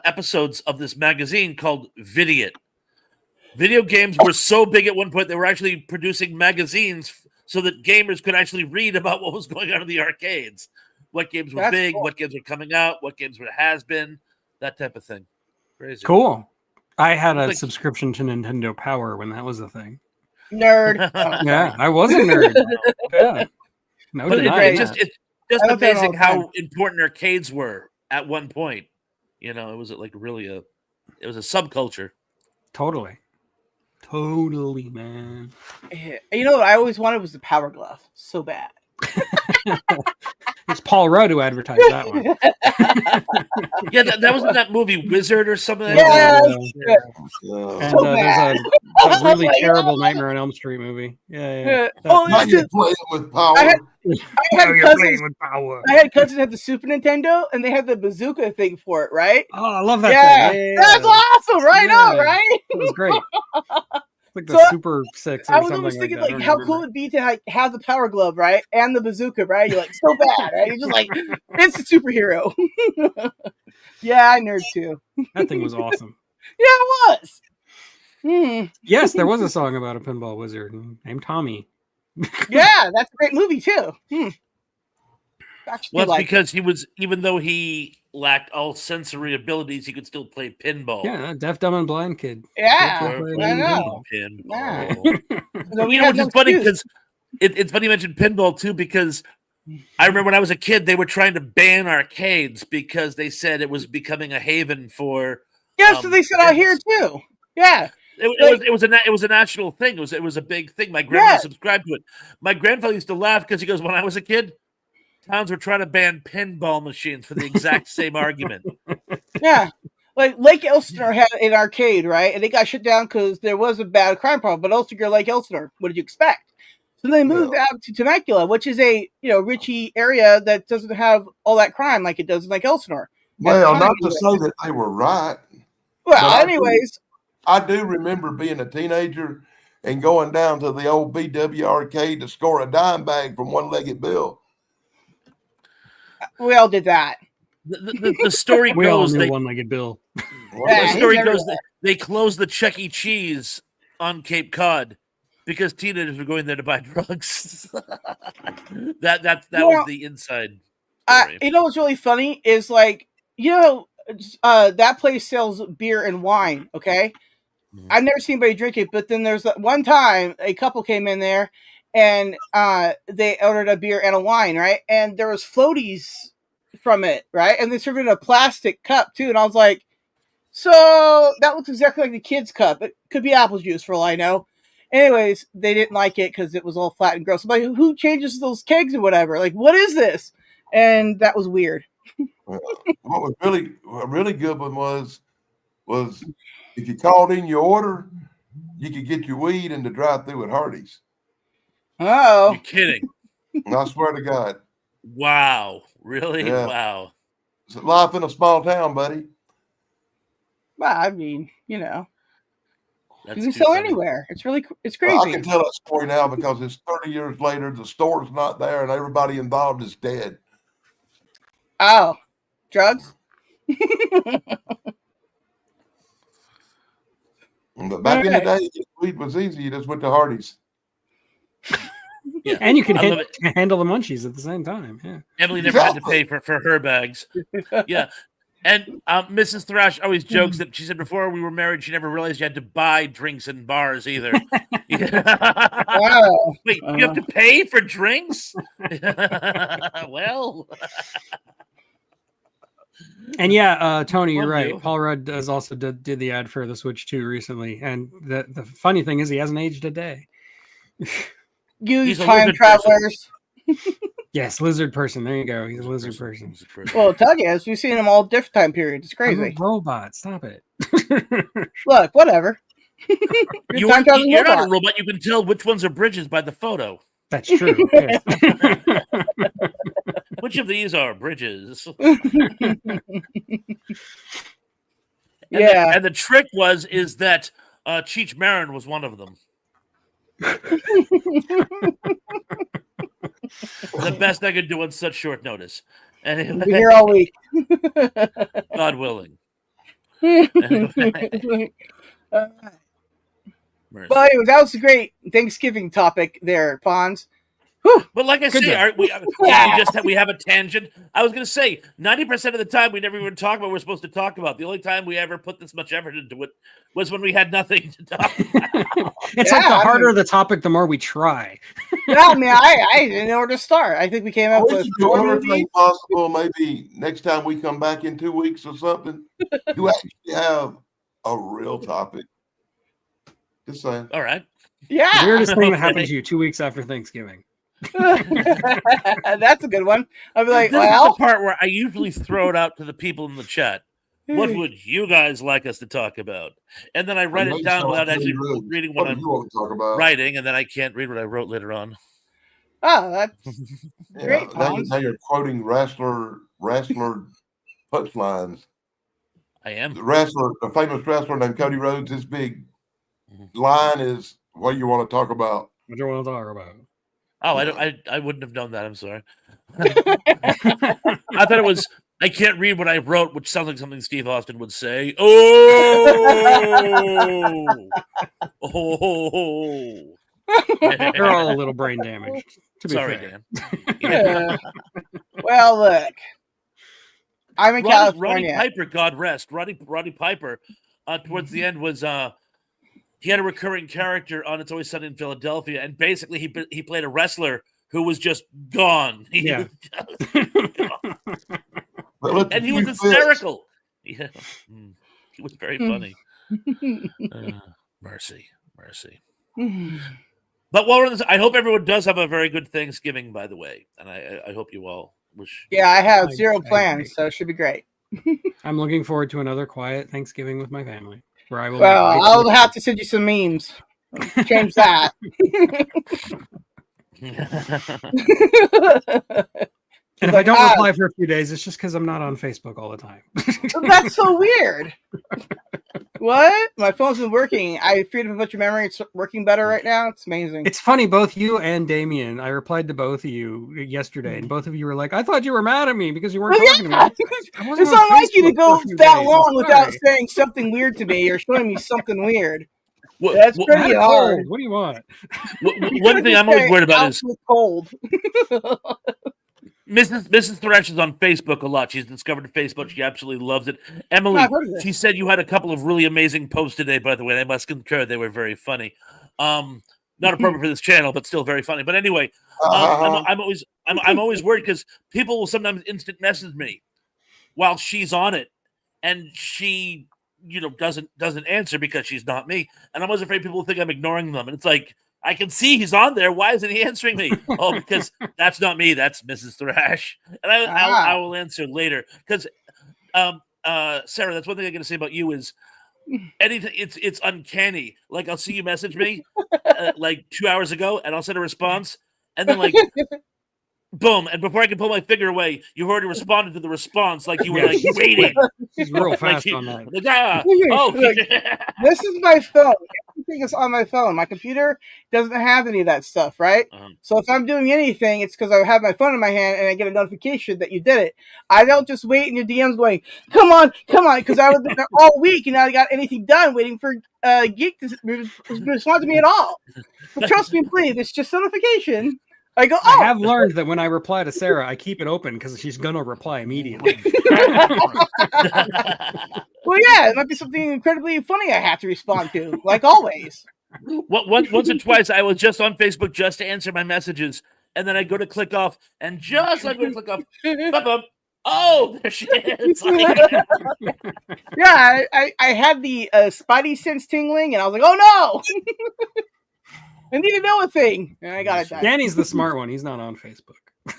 episodes of this magazine called Vidiot. Video games were so big at one point they were actually producing magazines so that gamers could actually read about what was going on in the arcades. What games were That's big, cool. what games were coming out, what games were has been, that type of thing. Crazy. Cool. I had a Like- subscription to Nintendo Power when that was a thing. Nerd. Oh, Yeah, I was a nerd. Yeah. No But denying it's that. just I look at it all amazing the how time. important arcades were at one point. It was like really it was a subculture. Totally, man. Yeah. You know what I always wanted was the Power Glove. So bad. It's Paul Rudd who advertised that one. Yeah, that was in that movie Wizard or something. like Yeah. that. Yeah. And So there's bad. a really Oh my terrible God. Nightmare on Elm Street movie. Yeah. Yeah. That- Oh, Now it's you're just- playing with power. I had Oh, you're cousins. playing with power. I had cousins that had the Super Nintendo, and they had the bazooka thing for it, right? Oh, I love that Yeah, thing. that's awesome, right on, Yeah. right? It was great. Like the So, Super 6 or I was something always thinking, that. I like, don't how remember. cool it'd be to have the Power Glove, right, and the bazooka, right? You're like, so bad, right? You're just like, it's a superhero. Yeah, I nerd too. That thing was awesome. Yeah, it was. Hmm. Yes, there was a song about a pinball wizard named Tommy. Yeah, that's a great movie too. Actually, Well, it's like, because he was, even though he lacked all sensory abilities, he could still play pinball. Yeah, deaf, dumb, and blind kid. yeah, Or I know. Pinball. Yeah. Pinball. So we You know, had which is no funny excuse. because it's funny you mentioned pinball too, because I remember when I was a kid, they were trying to ban arcades because they said it was becoming a haven for Yeah, so they said out here too. Yeah. It was a national thing. It was a big thing. My grandmother subscribed to it. My grandfather used to laugh because he goes, when I was a kid, towns were trying to ban pinball machines for the exact same argument. Yeah. Like Lake Elsinore had an arcade, right? And they got shut down because there was a bad crime problem. But Elsinore, Lake Elsinore, what did you expect? So they moved out to Temecula, which is a richy area that doesn't have all that crime like it does in Lake Elsinore. Well, not to say that they were right. Well, anyways, I do remember being a teenager and going down to the old BW arcade to score a dime bag from One-Legged Bill. we all did that. The story We all goes knew One-Legged Bill. Yeah, the story he's goes everywhere. they closed the Chuck E. Cheese on Cape Cod because teenagers were going there to buy drugs. that was the inside story. You know what's really funny is like, that place sells beer and wine, okay? Mhm. I've never seen anybody drink it, but then there's one time a couple came in there and they ordered a beer and a wine, right? And there was floaties from it, right? And they served it in a plastic cup too. And I was like, so that looks exactly like the kids' cup. It could be apple juice for all I know. Anyways, they didn't like it because it was all flat and gross. I'm like, who changes those kegs or whatever? Like, what is this? And that was weird. What was a really good one was if you called in your order, you could get your weed in the drive-through at Hardee's. Oh, You're kidding. And I swear to God, Wow. Really? Yeah. Wow. it's life in a small town, buddy. well, I mean, you That's can too sell funny. anywhere. It's Well, crazy. I can tell that story now because it's 30 years later. The store's not there, and everybody involved is dead. Oh, drugs? But back in the Alright. day, weed was easy. You just went to Hardee's. Yeah. And you can I love it. handle the munchies at the same time. Yeah. Emily never had to pay for her bags. Yeah. And Mrs. Thrash always jokes that she said before we were married, she never realized you had to buy drinks in bars either. Wow. Wait, you have to pay for drinks? Well, And yeah, Tony, you're Love right. you. Paul Rudd does also did the ad for the Switch 2 recently. And the funny thing is he hasn't aged a day. You He's a time lizard person. travelers. Yes, lizard person. There you go. He's a lizard person. Well, I'll tell you, as we've seen them all different time periods. It's I'm a crazy. robot. Stop it. Look, whatever. You're time traveling not a robot. robot. You can tell which ones are bridges by the photo. That's true. Yeah. Which of these are bridges? Yeah. And the trick is that Cheech Marin was one of them. The best I could do on such short notice. We're Anyway, here all week. God willing. But anyways, that was a great Thanksgiving topic there, Pons. But like I Good say, job. we have a tangent. I was going to say 90% of the time we never even talk about what we're supposed to talk about. The only time we ever put this much effort into it was when we had nothing to talk about. It's Yeah, like the I harder mean- the topic, the more we try. Yeah, I mean, I didn't know where to start. I think we came up We with should do 4 everything movies. possible. Maybe next time we come back in 2 weeks or something, you actually have a real topic. Just saying. All right. Yeah, Weirdest thing that Okay. happened to you 2 weeks after Thanksgiving. that's a good one. I'll be like, This is well, the part where I usually throw it out to the people in the chat. What would you guys like us to talk about? And then I write it down without actually reading what What do I'm you want to talk about? writing, and then I can't read what I wrote later on. oh, that's Yeah, Great, now, Pons. now you're quoting wrestler punchlines. I am. The famous wrestler named Cody Rhodes, his big Mhm. line is, what do you want to talk about? What do you want to talk about? Oh, I wouldn't have known that. I'm sorry. I thought it was. I can't read what I wrote, which sounds like something Steve Austin would say. Oh, oh. They're all a little brain damaged. To be Sorry, fair. Dan. well. Look, I'm in Roddy California. Piper, God rest. Roddy Piper, towards the end was he had a recurring character on It's Always Sunny in Philadelphia, and basically he played a wrestler who was just gone. Yeah. But look, And he a was few fits. hysterical. Yeah. It was very funny. Mercy. But while we're on this, I hope everyone does have a very good Thanksgiving, by the way. And I hope you all wish. Yeah, I have I zero agree. plans, so it should be great. I'm looking forward to another quiet Thanksgiving with my family, where I will. Well, make I'll have to send you some memes. Change that. And if I don't reply for a few days, it's just because I'm not on Facebook all the time. That's so weird. What? My phone's been working. I freed up a bunch of memory. It's working better right now. It's amazing. It's funny, both you and Damien. I replied to both of you yesterday, and both of you were like, "I thought you were mad at me because you weren't talking to me." I wasn't It's on unlike you to Facebook go for a few that days. long I'm without sorry. saying something weird to me or showing me something weird. What- That's what- I had pretty a hard. cold. What do you want? One thing I'm always worried about is with cold. Mrs. Thresh is on Facebook a lot. She's discovered Facebook. She absolutely loves it. Emily, I've heard of this. she said you had a couple of really amazing posts today, by the way. I must concur. They were very funny. Not appropriate for this channel, but still very funny. But anyway, I'm always worried because people will sometimes instant message me while she's on it, and she, doesn't answer because she's not me. And I'm always afraid people will think I'm ignoring them. And it's like, I can see he's on there. Why isn't he answering me? Oh, because that's not me. That's Mrs. Thrash. And I will answer later. Because, Sarah, that's one thing I'm going to say about you is anything. It's uncanny. Like, I'll see you message me like 2 hours ago, and I'll send a response, and then like, boom! And before I can pull my finger away, you've already responded to the response. Like you were like waiting. She's real Like, fast on that. Look, this is my phone. Everything is on my phone. My computer doesn't have any of that stuff, right? So if I'm doing anything, it's because I have my phone in my hand and I get a notification that you did it. I don't just wait in your DMs going, come on, because I was there all week and I got anything done waiting for Geek to respond to me at all. But trust me, please, it's just notification. I go, I have learned that when I reply to Sarah, I keep it open because she's going to reply immediately. Well, yeah, it might be something incredibly funny I have to respond to, like always. Once or twice, I was just on Facebook just to answer my messages, and then I go to click off, and just like when I click off, bum, oh, there she is. Yeah, I had the Spidey sense tingling, and I was like, oh no! I need to know a thing. And I got it done. Danny's the smart one. He's not on Facebook.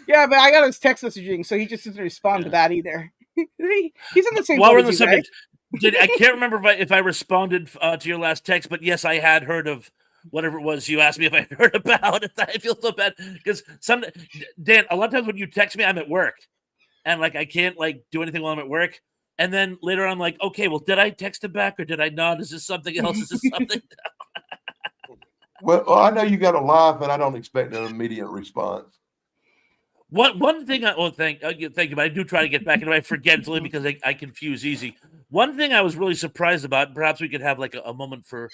Yeah, but I got his text messaging, so he just doesn't respond to that either. He's in the same While boat we're on as the you, right? subject, I can't remember if I responded to your last text, but yes, I had heard of whatever it was you asked me if I heard about it. I feel so bad because Dan, a lot of times when you text me, I'm at work, and like I can't like do anything while I'm at work. And then later I'm like, okay, well, did I text him back or did I not? Is this something else? Is this something? Well, I know you got a life, and I don't expect an immediate response. One thing thank you, but I do try to get back, and I forget it's only because I confuse easy. One thing I was really surprised about, and perhaps we could have like a moment for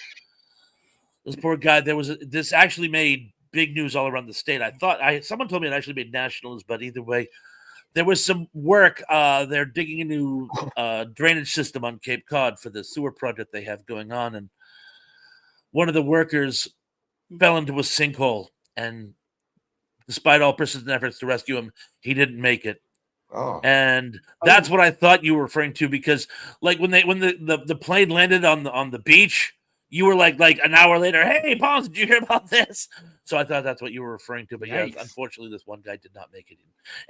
this poor guy. This actually made big news all around the state. Someone told me it actually made national news, but either way, there was some work. They're digging a new drainage system on Cape Cod for the sewer project they have going on, and one of the workers fell into a sinkhole, and despite all persistent efforts to rescue him, he didn't make it. Oh. And that's what I thought you were referring to, because like when the plane landed on the beach, you were like an hour later, hey, Pons, did you hear about this? So I thought that's what you were referring to. But Nice. yeah, unfortunately, this one guy did not make it in.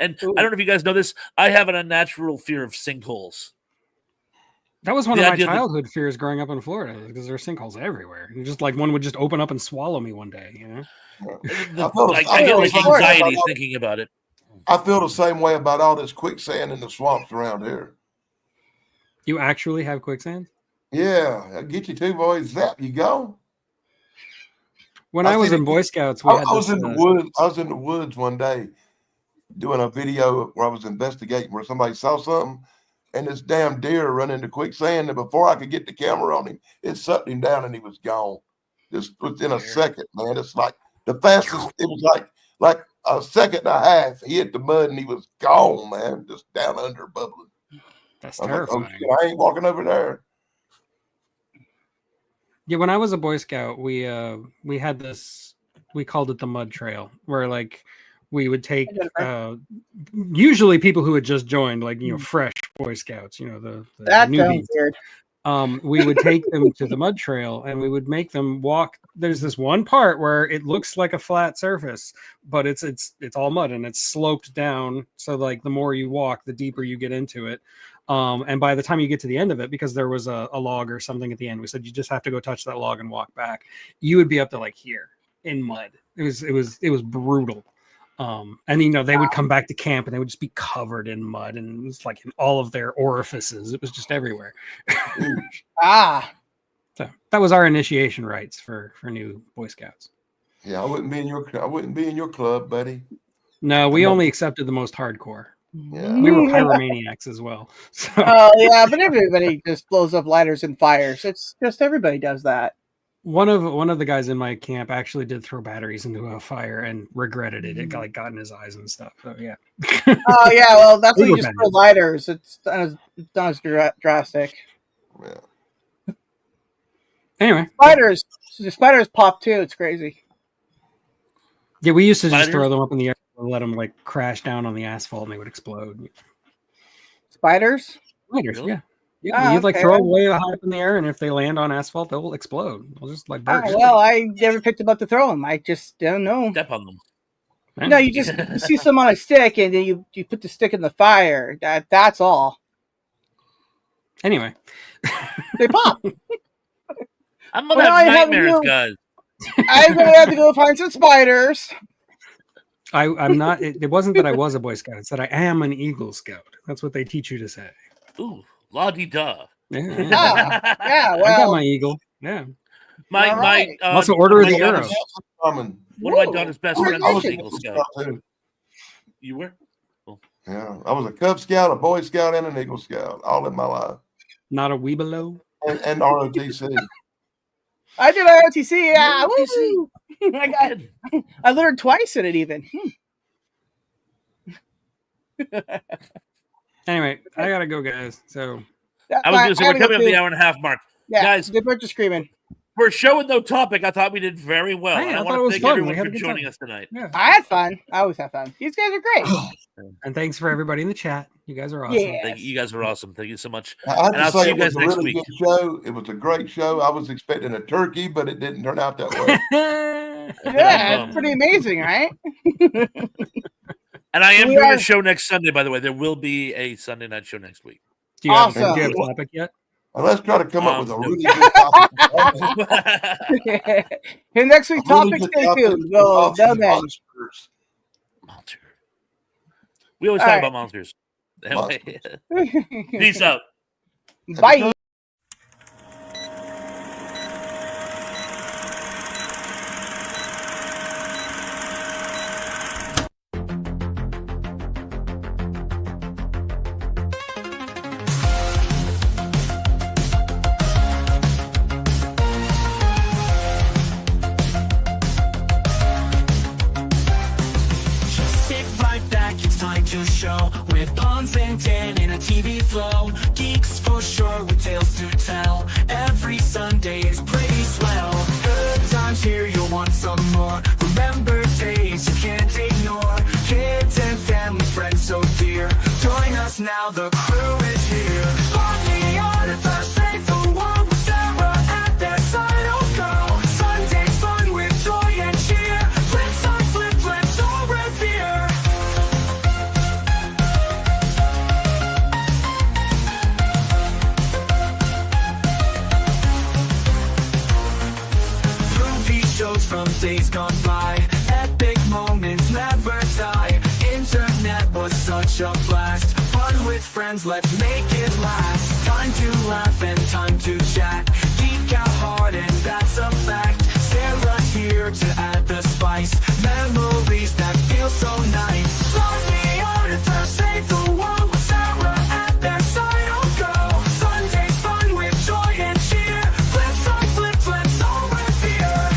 And I don't know if you guys know this, I have an unnatural fear of sinkholes. That was one The of my idea that- childhood fears growing up in Florida because there are sinkholes everywhere. And just like one would just open up and swallow me one day, you know? I get like feel the same anxiety about- thinking about it. I feel the same way about all this quicksand in the swamps around here. You actually have quicksand? Yeah, I'll get you two boys. Zap, you go. When I was in Boy Scouts, we I had was this, in the woods. I was in the woods one day doing a video where I was investigating where somebody saw something, and this damn deer run into quicksand. And before I could get the camera on him, it sucked him down, and he was gone. Just within a second, man. It's like the fastest. It was like a second and a half. He hit the mud, and he was gone, man. Just down under, bubbling. That's I'm like, terrifying. oh, shit, I ain't walking over there. Yeah, when I was a Boy Scout, we had this. We called it the Mud Trail, where like we would take usually people who had just joined, like fresh Boy Scouts, the That newbies. sounds weird. we would take them to the mud trail and we would make them walk. There's this one part where it looks like a flat surface, but it's all mud and it's sloped down. So like the more you walk, the deeper you get into it. And by the time you get to the end of it, because there was a log or something at the end, we said you just have to go touch that log and walk back. You would be up to like here in mud. It was brutal. And you know, they would come back to camp and they would just be covered in mud, and it was like in all of their orifices. It was just everywhere. So that was our initiation rites for new Boy Scouts. Yeah, I wouldn't be in your club, buddy. No, we only accepted the most hardcore. Yeah. We were pyromaniacs as well. So. Oh yeah, but everybody just blows up lighters and fires. It's just everybody does that. One of the guys in my camp actually did throw batteries into a fire and regretted it. It got in his eyes and stuff. So yeah. Oh yeah, well that's We when you were just bad. throw lighters. It's not as drastic. Yeah. Anyway, The spiders pop too. It's crazy. yeah, we used to just Spiders? throw them up in the air and let them like crash down on the asphalt and they would explode. Spiders? Spiders, Really? yeah. Ah, You'd like okay. throw them way high up in the air, and if they land on asphalt, they'll explode. They'll just like burst. Well, I never picked them up to throw them. I just don't know. Step on them. No, you just you see some on a stick, and then you put the stick in the fire. That's all. Anyway, They pop. I'm Well, gonna I have have nightmares, no- guys. I'm gonna have to go find some spiders. I'm not. It wasn't that I was a Boy Scout. It's that I am an Eagle Scout. That's what they teach you to say. Ooh, la di da. Yeah, Yeah, I got well, my eagle. Yeah, My All right. Also Order of the one my Arrow. daughter's- Common. One of my Whoa. daughter's best Oh, friends I was was an a Eagle Cub Scout. Scout too. You were? Yeah, I was a Cub Scout, a Boy Scout, and an Eagle Scout all in my life, Not a Weebelo. and ROTC. I did IOTC. Yeah, ROTC. woo! I littered twice in it even. Anyway, I gotta go, guys. So I was going to say, we're coming up the hour and a half mark. Yeah, Guys. the birds are screaming. For a show with no topic, I thought we did very well. Hey, and I I thought it want was to thank fun. everyone We had for a good joining time. us tonight. yeah, I had fun. I always have fun. These guys are great. and thanks for everybody in the chat. You guys are awesome. Yeah. Thank you. You guys are awesome. Thank you so much. I have And to I'll say see you it was guys a next really week. good show. It was a great show. I was expecting a turkey, but it didn't turn out that way. Yeah, it's pretty amazing, right? And I am We doing are- a show next Sunday, by the way. There will be a Sunday night show next week. Do you have Awesome. do you have a topic yet? And let's try to come up with a No. really good topic. And next week's topic, stay tuned. We'll know then. Monsters. Monster. We always All talk right. about monsters. Anyway, peace out. Bye. Sit right back, it's time to show. With Pons and Dan in a TV flow. Geeks for sure with tales to tell. Every Sunday is pretty swell. Good times here, you'll want some more. Remember days you can't ignore. Kids and family, friends so dear. Join us now, the crew is here. On the artifice, save the world with Sarah at their side. Oh, go. Sunday fun with joy and cheer. Flip side, flip, flip, so revere. Movie shows from days gone by. Epic moments never die. Internet was such a blast. Fun with friends, let's make it last. Time to laugh and time to chat. Geek out hard and that's a fact. Sarah's here to add the spice. Memories that feel so nice. Love the auditor, save the world with Sarah at their side. Oh, go. Sunday's fun with joy and cheer. Flip side, flip, flip, so revere.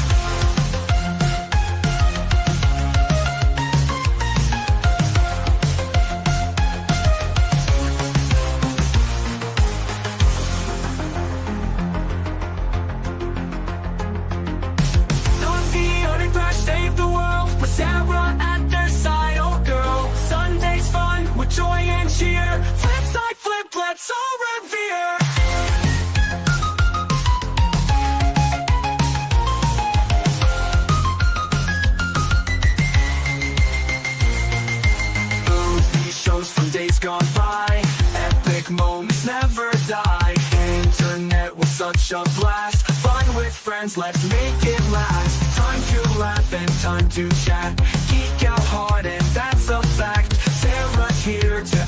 On the other crash, save the world with Sarah at their side. Oh, girl, Sunday's fun with joy gone by. Epic moments never die. Internet was such a blast. Fun with friends, let's make it last. Time to laugh and time to chat. Geek out hard and that's a fact. Sarah's here to